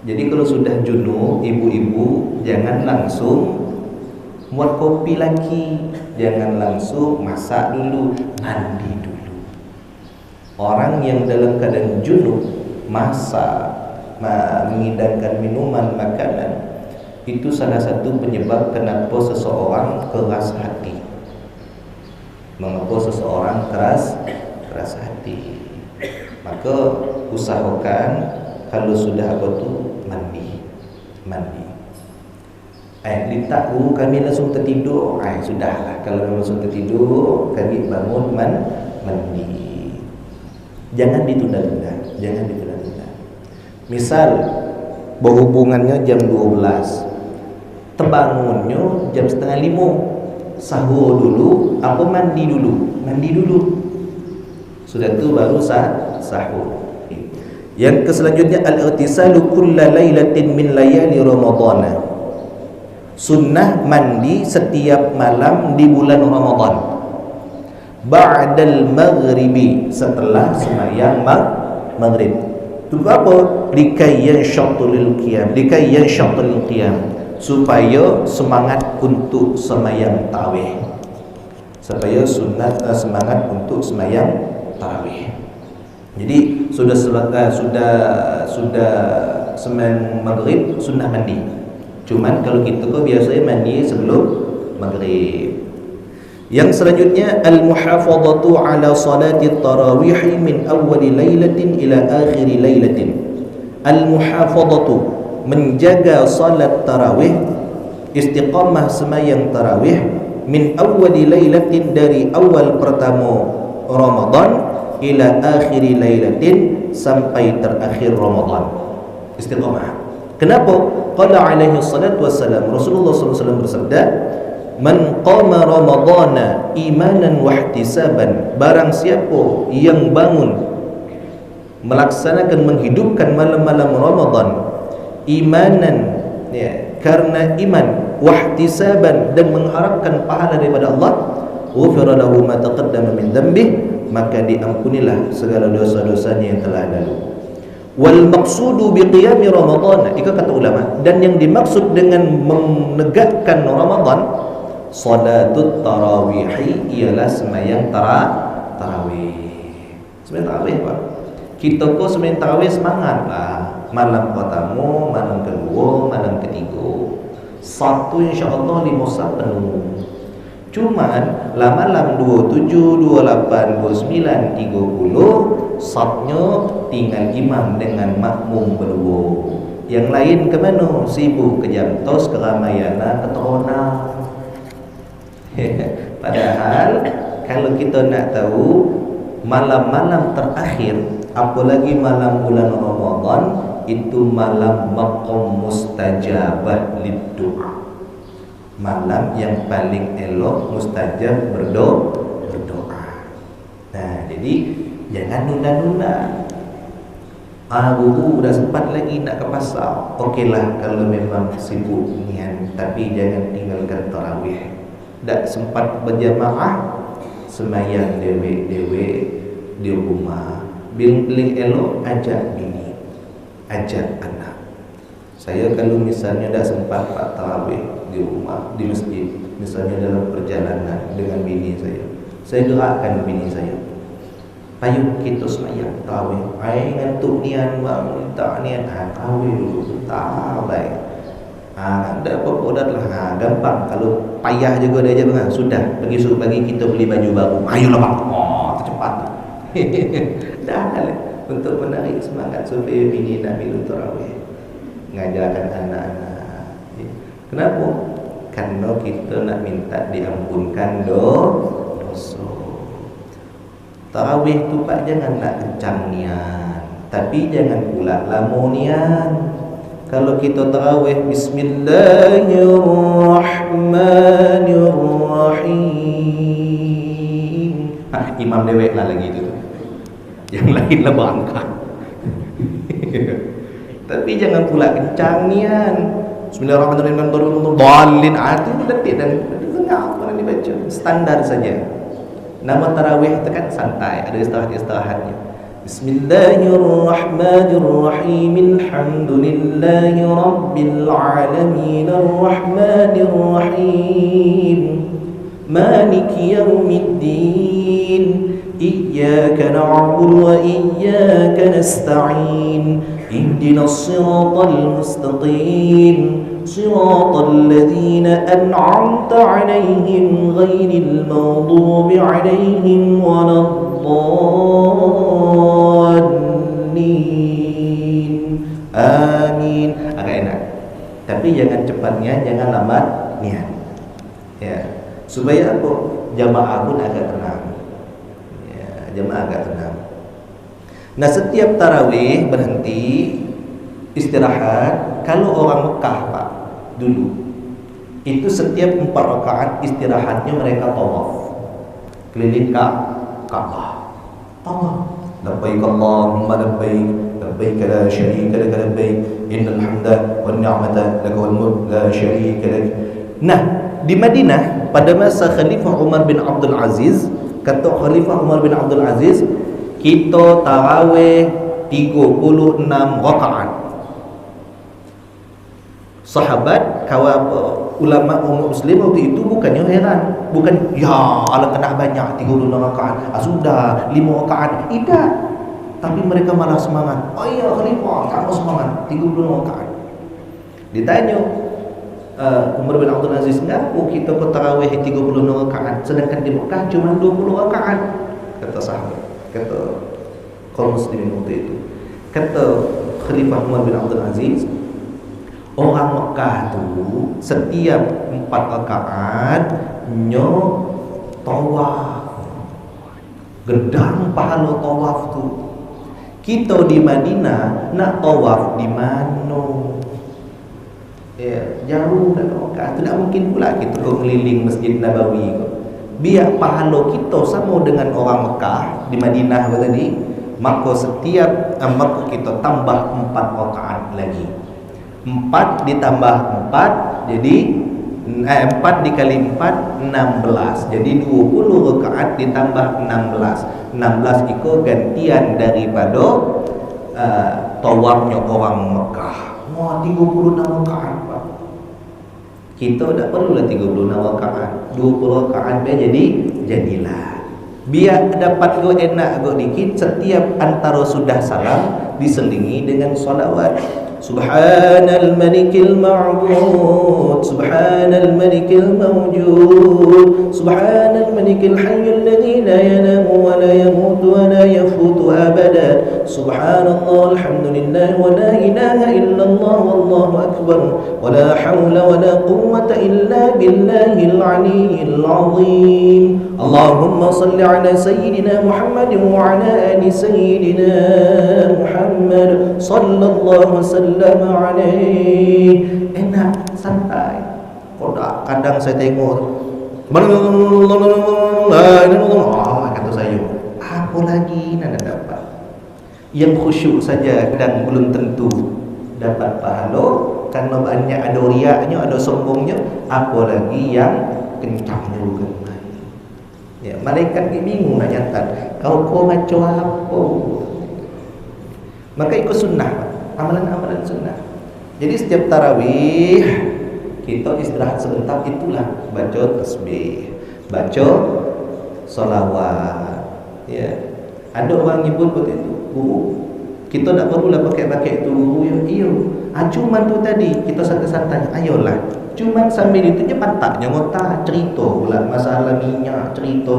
jadi kalau sudah junub, ibu-ibu jangan langsung buat kopi lagi, jangan langsung masak dulu, mandi dulu. Orang yang dalam keadaan junub masak, mengidangkan minuman, makanan, itu salah satu penyebab kenapa seseorang keras hati. Mengapa seseorang keras hati? Maka usahakan kalau sudah apa tu mandi. Letak kami langsung tertidur. Sudahlah, kalau langsung tertidur, kami bangun mandi. Jangan ditunda-tunda. Misal berhubungannya jam 12, terbangunnya jam 4:30, sahur dulu, apa mandi dulu. Sudah tu baru sahur. Yang selanjutnya al-ightisalu kulla lailatin min layali Ramadhan. Sunnah mandi setiap malam di bulan Ramadan. Ba'dal maghribi, setelah sembahyang maghrib. Itu apa? Likai yanshatul qiyam, supaya semangat untuk sembahyang tarawih. Supaya semangat untuk sembahyang tarawih. Jadi sudah sembahyang maghrib sunnah mandi. Cuman kalau kita biasanya mandi sebelum maghrib. Yang selanjutnya al-muhafadhatu ala salati tarawih min awwali lailatin ila akhiri lailatin. Al-muhafadhatu, menjaga salat tarawih, istiqamah sembahyang tarawih, min awwali lailatin, dari awal pertama Ramadan, ila akhiri lailatin, sampai terakhir Ramadan. Istiqamah. Kenapa? Qala alaihi salatu wassalam, Rasulullah SAW bersabda, man qama ramadhana imanan wa ihtisaban, barang siapa yang bangun melaksanakan, menghidupkan malam-malam Ramadan imanan, ya, karena iman, wa ihtisaban, dan mengharapkan pahala daripada Allah, ghufira lahu ma taqaddama min dhanbih, maka diampunilah segala dosa-dosanya yang telah lalu. Wal maqsudu biqiyami Ramadan, itu kata ulama, dan yang dimaksud dengan menegakkan Ramadan salatut tarawih, ialah sembahyang tarawih. Sembahyang tarawih Pak. Kita kok sembahyang tarawih semangat lah. Malam pertama, malam kedua, malam ketiga. Satu insya-Allah 5 saat penuh. Cuman lah malam 27, 28, 29, 30 saatnya tinggal imam dengan makmum berdua. Yang lain ke mana? Sibuk ke Jamtos, ke Ramayana, ke Trona. Padahal kalau kita nak tahu malam-malam terakhir, apalagi malam bulan Ramadan, itu malam maqam mustajabah lid-du'a. Malam yang paling elok mustajab berdoa. Nah, jadi jangan nunda-nunda. Guru dah sempat lagi nak ke pasar. Okeylah kalau memang sibuk nian, tapi jangan tinggalkan tarawih. Tak sempat berjamaah, sembahyang dewek-dewek di rumah. Paling elok ajak bini, ajak anak. Saya kalau misalnya dah sempat pak tarawih di rumah, di masjid, misalnya dalam perjalanan dengan bini saya gerakkan bini saya, ayo kita sembahyang tarawih. Ai ngantuk nian bang, tak nian tarawih dulu, tak baik. Ada apa-apa dah lah, gampang. Kalau payah juga dia aja bang, sudah pergi suruh bagi kita beli baju baru. Ayolah bang, tercepat. Dah lah untuk menarik semangat supaya bini nak minum tarawih, ngajarkan anak-anak. Kenapa? Karena kita nak minta diampunkan dosa. Tarawih tu pak jangan nak kencang nian, tapi jangan pula lama nian. Kalau kita tarawih Bismillahirrahmanirrahim, imam dewek lah lagi tu. Yang lain lah berangkat. Tapi jangan pula kencang nian. Bismillahirrahmanirrahim. Dalin itu detik dan dengar apa yang dibaca. Standar saja. Nama tarawih itu kan santai, ada istirahat-istirahatnya. Bismillahirrahmanirrahim. Alhamdulillahi rabbil alamin. Arrahmanirrahim. Maliki yaumiddin. Iyyaka na'budu wa iyyaka nasta'in. Ihdinas siratal mustaqim. Siratal ladzina an'amta 'alaihim ghairil maghdubi 'alaihim waladdallin. Amin. Agak enak. Tapi jangan cepatnya, jangan lambat niat. Ya. Supaya apa? Jamaah pun agak tenang. Jemaah agak tenang. Nah, setiap tarawih berhenti istirahat. Kalau orang Mekah pak dulu itu setiap 4 rakaat istirahatnya mereka tawaf keliling Ka'bah. Tawaf. Labbaik Allahumma labbaik, labbaik la syarika lak labbaik, innal hamda wan ni'mata lak wal mulk la syarika lak. Nah, di Madinah pada masa Khalifah Umar bin Abdul Aziz, kata Khalifah Umar bin Abdul Aziz, kita tarawih 36 rakaat. Sahabat, kawan ulama umat muslim waktu itu bukannya heran, bukan ya Allah kena banyak 36 rakaat, sudah 5 rakaat, tidak. Tapi mereka malah semangat. Oh iya Khalifah, kamu semangat 36 rakaat. Ditanya Umar bin Abdul Aziz, kenapa kita ke tarawih 36 rakaat sedangkan di Mekah cuma 20 rakaat? Kata sahabat, kata kaum muslimin waktu itu, kata Khalifah Umar bin Abdul Aziz, orang Mekah tu setiap 4 rakaat nyo tawaf, gedang pahala tawaf tu. Kita di Madinah nak tawaf di mana? Ya, jauh dari Mekah. Tu tak mungkin pula kita keliling Masjid Nabawi kot. Biar pahala kita sama dengan orang Mekah di Madinah tadi, maka setiap maka kita tambah 4 rakaat lagi. 4 ditambah 4 jadi 4 dikali 4 16. Jadi 20 rakaat ditambah 16. 16 itu gantian daripada tawafnya orang Mekah. Wah, 36 rakaat, Pak. Kita tak perlulah 36 rakaat, 20 rakaat biar jadilah. Biar dapat go enak go dikit, setiap antara sudah salam diselingi dengan salawat. Subhanal malikil ma'bud, subhanal malikil mawjud, subhanal malikil hayyul ladzi la yanamu wa la yamutu wa la yafutu abada, subhanallah alhamdulillah wa la ilaha illallah wallahu akbar wa la hawla wa la quwwata illa billahil aliyyil azim. Allahumma salli ala sayyidina Muhammad wa ala ali sayyidina Muhammad sallallahu sallam alaihi. Enak, santai. Kadang saya tengok kata saya, apa lagi nak dapat? Yang khusyuk saja kadang belum tentu dapat pahala, karena banyak ada riaknya, ada sombongnya, apa lagi yang kencangnya bukan main. Ya, malaikat ni bingung nak nyatat, kau macam apa? Maka ikut sunnah, amalan-amalan sunnah. Jadi setiap tarawih kita istirahat sebentar, itulah baca tasbih, baca salawat. Ya, ada orang nyebut betul itu, guru. Kita tak perlulah pakai-pakai itu guru yang cuman tu tadi kita santai-santai, ayolah. Cuman sambil itu je pantaknya ngotak cerita pula masalah minyak, cerita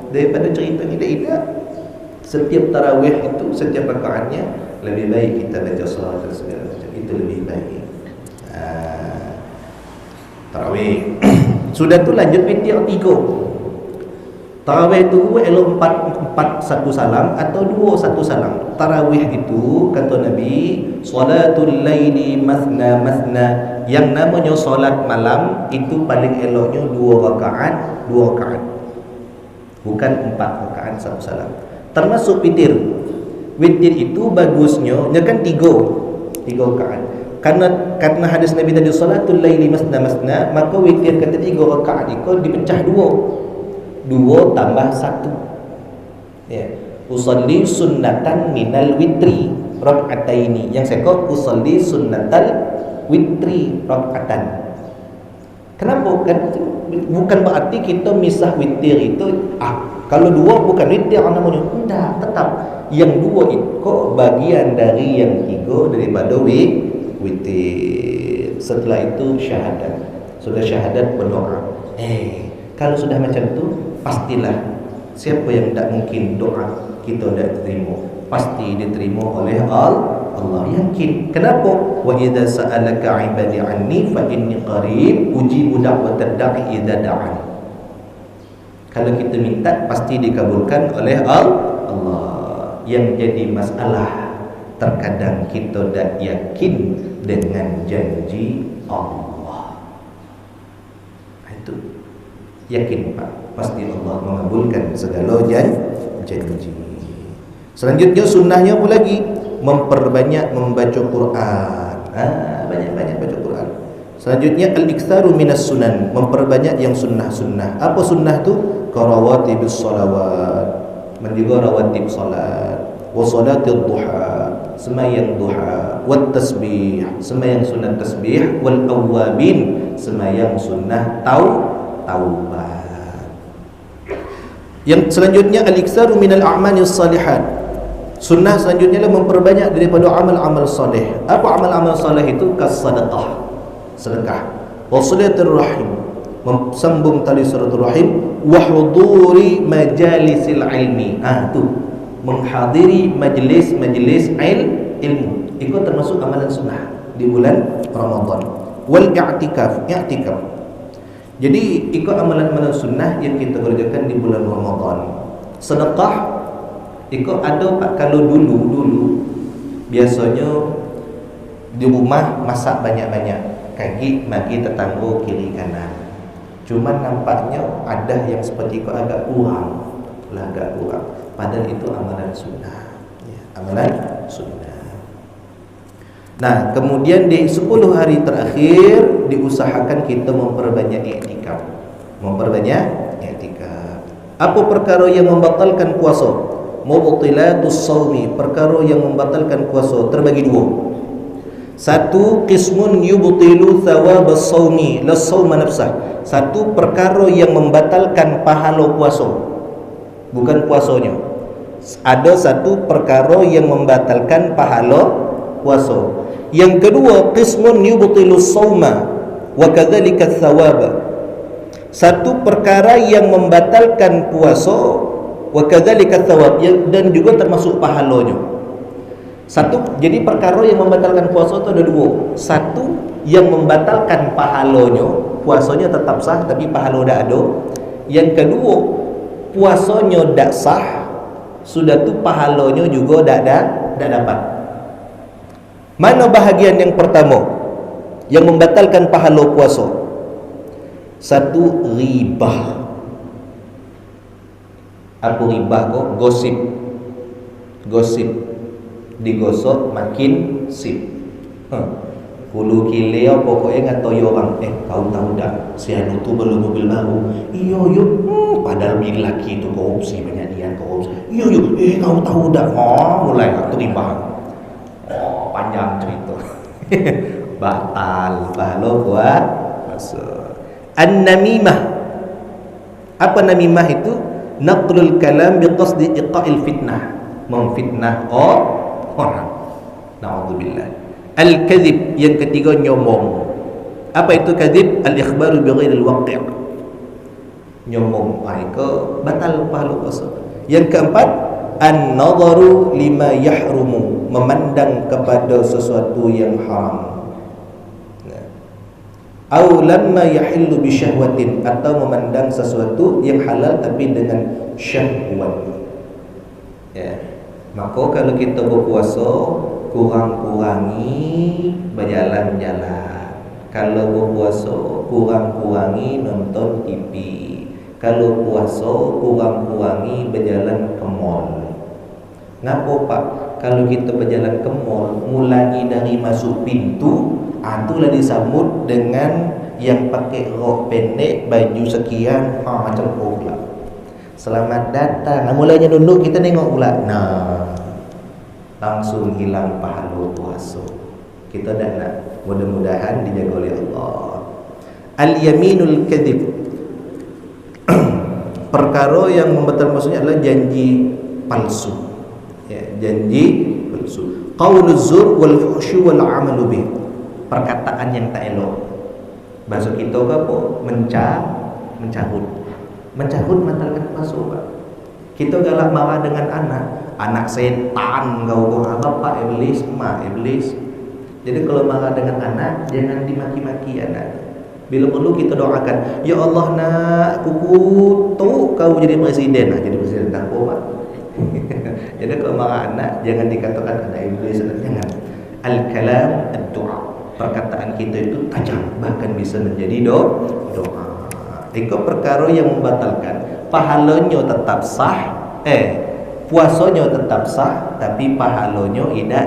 daripada cerita tidak. Setiap tarawih itu, setiap rakaatnya lebih baik kita baca salawat dan segala macam, itu lebih baik. Tarawih sudah tu lanjut witir 3. Tarawih itu elok 4 satu salam atau 2 satu salam. Tarawih itu kata Nabi, salatul laili mathna mathna. Yang namanya solat malam itu paling eloknya 2 rakaat, 2 rakaat. Bukan 4 rakaat satu salam. Termasuk witir. Witir itu bagusnya kan 3 rakaat. Karena hadis Nabi tadi salatul laili masna masna, maka witir kata 3 rakaat itu dipecah 2 tambah 1. Ya, usalli sunnatan minal witri rak'ataini. Yang saya kata usalli sunnatal witri rak'atan. Kenapa? Bukan berarti kita misah witir itu kalau 2 bukan witir namanya. Tidak, tetap yang 2 itu bagian dari yang 3 daripada witir. Setelah itu syahadat. Sudah syahadat berdoa. Kalau sudah macam tu, pastilah siapa yang tak mungkin doa kita tak terima, pasti diterima oleh Allah. Yakin. Kenapa? Wa idza sa'alaka 'ibadi 'anni fa inni qarib ujibu da'watad da'i idza da'an. Kalau kita minta pasti dikabulkan oleh Allah. Yang jadi masalah terkadang kita tak yakin dengan janji Allah. Itu yakin Pak, pasti Allah mengabulkan segala janji. Selanjutnya sunnahnya apa lagi? Memperbanyak membaca Quran. Banyak-banyak baca Quran. Selanjutnya al-iktsaru minas sunan, memperbanyak yang sunnah-sunnah. Apa sunnah tu? Karawatibus salawat, menjaga rawatib salat, wa salatid duha, sembahyang duha, wat tasbih, sembahyang sunat tasbih, wal awwabin, sembahyang sunnah taubat. Yang selanjutnya al-iktsaru minal a'malis salihat. Sunnah selanjutnya adalah memperbanyak daripada amal-amal salih. Apa amal-amal salih itu? Kas-sadaqah, sedekah, wa silatur rahim, sambung tali silaturahim, wa huduri majalisil ilmi. Tu menghadiri majlis-majlis ilmu. Itu termasuk amalan sunnah di bulan Ramadan. Wal i'tikaf. Jadi ikut amalan-amalan sunnah yang kita kerjakan di bulan Ramadan. Sedekah ikut ada Pak, kalau dulu biasanya di rumah masak banyak-banyak, kaki bagi tetangga kiri kanan. Cuma nampaknya ada yang seperti itu agak kurang. Padahal itu amalan sunnah. Amalan sunnah. Nah, kemudian di 10 hari terakhir diusahakan kita memperbanyak i'tikaf. Apa perkara yang membatalkan puasa? mubtilatus shaumi, perkara yang membatalkan puasa terbagi dua. Satu, qismun yubtilu thawabas shaumi la shauma nafsah. Satu perkara yang membatalkan pahala puasa, bukan puasanya. Ada satu perkara yang membatalkan pahala puasa. Yang kedua, qismun yubtilu shauma wa kadzalika thawaba. Satu perkara yang membatalkan puasa wa kadzalika thawab, dan juga termasuk pahalanya. Satu, jadi perkara yang membatalkan puasa itu ada dua. Satu yang membatalkan pahalanya, puasanya tetap sah tapi pahala dah ada. Yang kedua, puasanya dak sah, sudah tu pahalanya juga dak dapat. Mana bahagian yang pertama yang membatalkan pahala puasa? Satu, ribah. Apa ribah kok? Gosip. Digosok makin sip. Hulu kileo pokoknya ngatoy orang, kau tahu tak si anu tu belum mobil baru. Iyo, padahal bini laki itu korupsi, banyak dia korupsi. Iyo, kau tahu tak? Mulai tu ribah. Panjang cerita. Batal pahala buat puasa. An-namimah. Apa namimah itu? Naqlul kalam biqasdi iqa'il fitnah, memfitnah orang. Na'udzubillah. Al-kadhib, yang ketiga nyomong. Apa itu kadhib? Al-ikhbaru bighairil waqi'. Nyomong, itu batal pahala puasa. Yang keempat, an-nadharu lima yahrumu, memandang kepada sesuatu yang haram. Au lamma yahillu bi syahwatin, atau memandang sesuatu yang halal tapi dengan syahwat. Ya. Maka kalau kita berpuasa, kurang-kurangi berjalan-jalan. Kalau berpuasa, kurang-kurangi nonton TV. Kalau puasa, kurang-kurangi berjalan ke mall. Ngapa Pak? Kalau kita berjalan ke mall, mulai dari masuk pintu, itulah disambut dengan yang pakai rok pendek, baju sekian, macam pula. Selamat datang. Mulainya dulu kita tengok pula. Langsung hilang pahala puasa. Kita dah nak. Mudah-mudahan dijaga oleh Allah. Al-yaminul kadhib. Perkara yang membatalkan maksudnya adalah janji palsu. Ya, janji palsu. Qauluz zur wal fuhsyu wal amalu bih. Perkataan yang tak elok. Bahasa kita ke apa? Mencahut. Mencahut membatalkan puasa, Pak. Kita galak marah dengan anak setan kau apa iblis, mak iblis. Jadi kalau marah dengan anak, jangan dimaki-maki anak. Bila perlu kita doakan, ya Allah nak kukutuk kau jadi presiden. Jadi presiden tak apa, Pak. Jadi kalau marah anak, jangan dikatakan anak iblis, jangan. Al-kalam ad-du'a. Perkataan kita itu tajam, bahkan bisa menjadi doa. Itu perkara yang membatalkan. Pahalanya tetap sah, puasanya tetap sah, tapi pahalanya tidak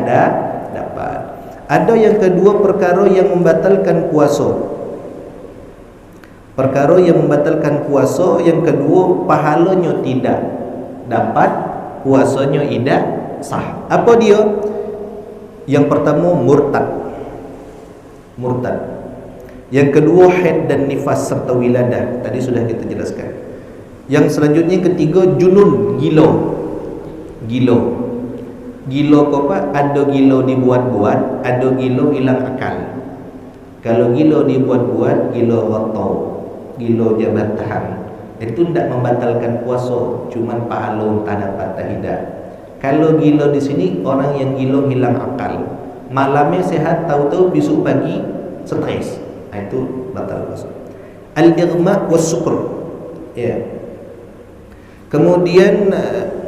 dapat. Ada yang kedua, perkara yang membatalkan puasa. Perkara yang membatalkan puasa, yang kedua pahalanya tidak dapat, puasanya tidak sah. Apa dia? Yang pertama murtad. Yang kedua haid dan nifas serta wiladah. Tadi sudah kita jelaskan. Yang selanjutnya ketiga junun, gila kau Pak, ada gila dibuat-buat, ada gila hilang akal. Kalau gila dibuat-buat, gila ratau, gila jabatan, itu tidak membatalkan puasa, cuman pahala tak dapat tidak. Kalau gila di sini orang yang gila hilang akal, malamnya sehat, tahu-tahu besok pagi stres, itu batal puasa. Al-ighma was sukr, ya. Kemudian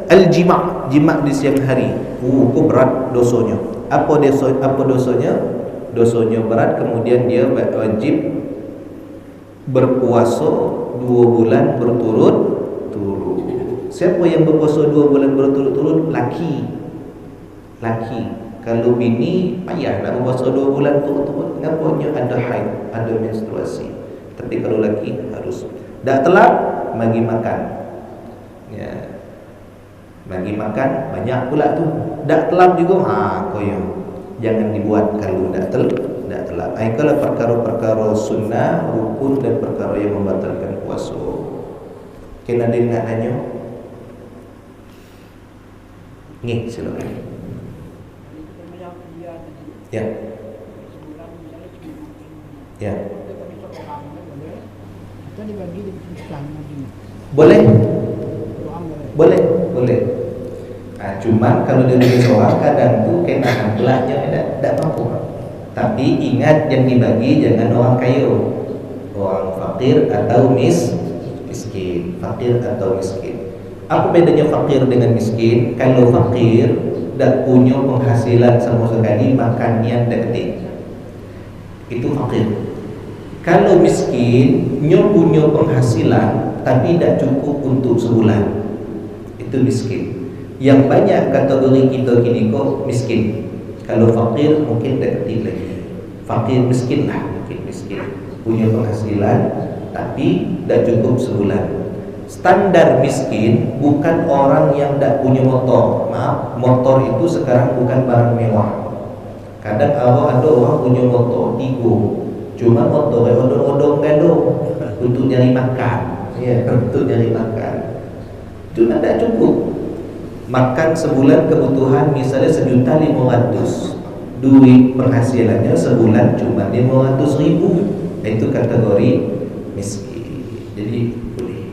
al-jima', jima' di siang hari, itu berat dosanya. Apa dosanya? Dosanya berat. Kemudian dia wajib berpuasa 2 bulan berturut-turut. Siapa yang berpuasa 2 bulan berturut-turut? Laki. Kalau bini payah nak berpuasa 2 bulan turut-turut. Kenapanya? Ada haid, ada menstruasi. Tapi kalau laki harus. Dah telat bagi makan. Ya. Bagi makan banyak pula tu. Dak telam juga, koyo. Jangan dibuat kalau dak telam. Kalau perkara-perkara sunnah, rukun dan perkara yang membatalkan puasa. Kena dengar nanya. Ni silakan. Ya. Ya. Boleh. Cuman kalau dia bagi seorang kadang tu kena belanja tak mampu. Tapi ingat yang dibagi jangan orang kaya, orang fakir atau miskin. Fakir atau miskin. Apa bedanya fakir dengan miskin? Kalau fakir tak punya penghasilan sama sekali, makannya tak ketik, itu fakir. Kalau miskin, nyo punya penghasilan tapi tak cukup untuk sebulan, itu miskin. Yang banyak kategori kita kini kok miskin. Kalau fakir mungkin tak ketik lagi. Fakir miskin lah, mungkin miskin. Punya penghasilan tapi tak cukup sebulan. Standar miskin bukan orang yang tak punya motor. Maaf, motor itu sekarang bukan barang mewah. Kadang ada orang punya motor Tigo, cuma motornya odong-odong gado untuk nyari makan. Ya, untuk nyari makan. Cuma tak cukup. Makan sebulan kebutuhan misalnya 1.500.000, duit penghasilannya sebulan cuma 500.000, itu kategori miskin. Jadi boleh.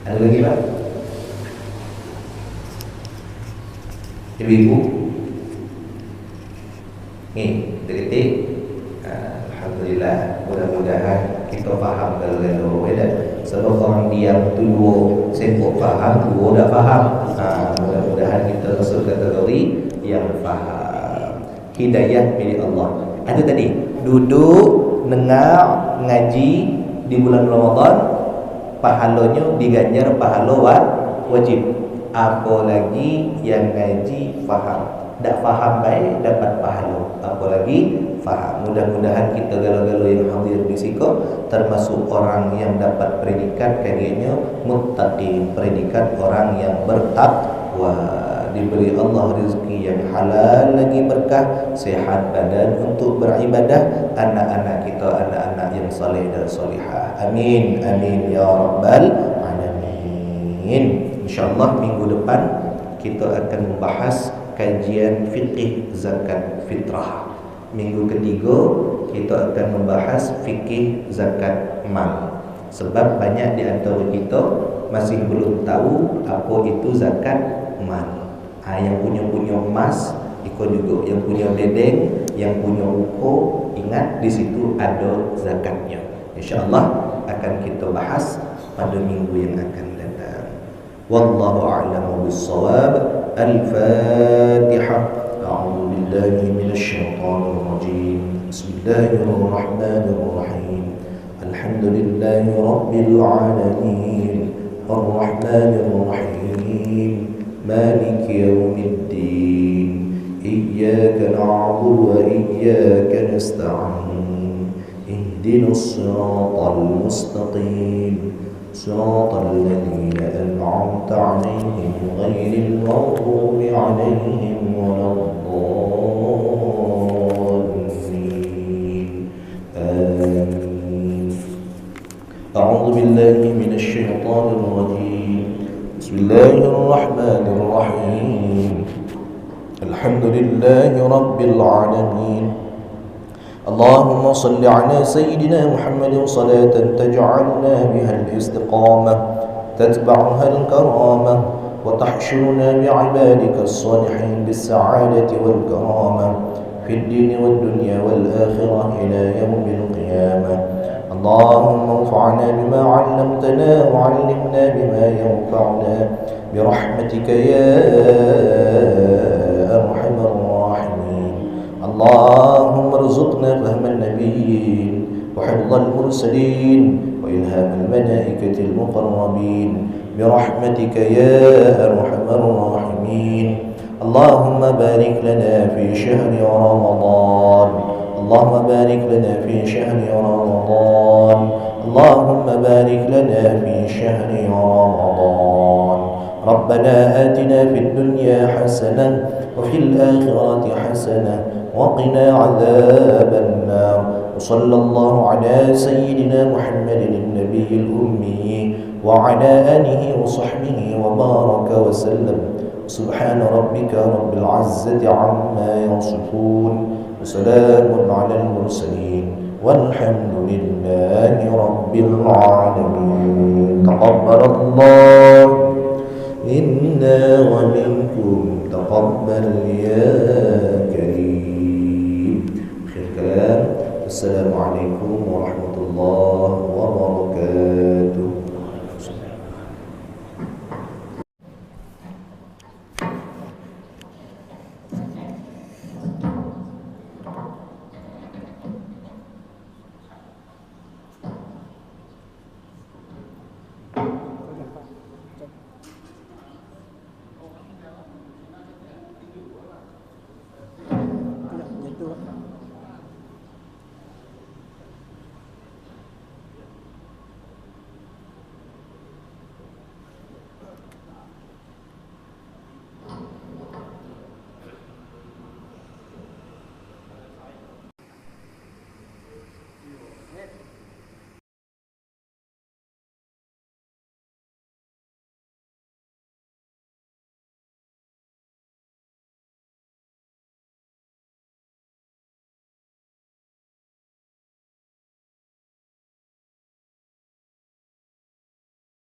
Ada lagi Pak? Ibu-ibu ni detik. Alhamdulillah, mudah-mudahan kita faham kalau sebab orang diam tu dua sempok faham, dua dah faham. Mudah-mudahan kita masuk kategori yang faham. Hidayah milik Allah. Ada tadi duduk dengar ngaji di bulan Ramadan, pahalanya diganjar pahala wajib. Apalagi yang ngaji faham. Tak faham baik dapat pahala, apalagi faham. Mudah-mudahan kita galo-galo yang hadir di sini termasuk orang yang dapat predikat kayaknya muttaqin, predikat orang yang bertakwa, diberi Allah rezeki yang halal, lagi berkah, sehat badan untuk beribadah, anak-anak kita anak-anak yang saleh dan salihah. Amin amin ya rabbal alamin. InsyaAllah minggu depan kita akan membahas kajian fikih zakat fitrah. Minggu ketiga kita akan membahas fikih zakat mal. Sebab banyak di antara kita masih belum tahu apa itu zakat mal. Yang punya emas ikut juga, yang punya bedeng, yang punya uko, ingat di situ ada zakatnya. InsyaAllah akan kita bahas pada minggu yang akan datang. Wallahu a'lamu bis-shawab. الفاتحة. أعوذ بالله من الشيطان الرجيم. بسم الله الرحمن الرحيم. الحمد لله رب العالمين الرحمن الرحيم مالك يوم الدين إياك نعبد وإياك نستعين اهدنا الصراط المستقيم صراط الذين أنعمت عليهم غير المغضوب عليهم ولا الضالين آمين. أعوذ بالله من الشيطان الرجيم. بسم الله الرحمن الرحيم. الحمد لله رب العالمين. اللهم صل على سيدنا محمد صلاة تجعلنا بها الاستقامة تتبعها الكرامة وتحشرنا بعبادك الصالحين بالسعادة والكرامة في الدين والدنيا والآخرة إلى يوم القيامة. اللهم انفعنا بما علمتنا وعلمنا بما ينفعنا برحمتك يا أرحم الراحمين. اللهم ارزقنا فهم النبيين وحفظ المرسلين وإلهام الملائكة المقربين برحمتك يا أرحم الراحمين. اللهم بارك لنا في شهر رمضان. اللهم بارك لنا في شهر رمضان. اللهم بارك لنا في شهر رمضان. ربنا آتنا في الدنيا حسنة وفي الآخرة حسنة وقنا عذاب النار. وصلى الله على سيدنا محمد النبي الأمي وعلى آله وصحبه وبارك وسلم. سبحان ربك رب العزة عما يصفون وسلام على المرسلين والحمد لله رب العالمين. تقبل الله منا ومنكم تقبل يا كريم. خير كلام. السلام عليكم ورحمة الله وبركاته.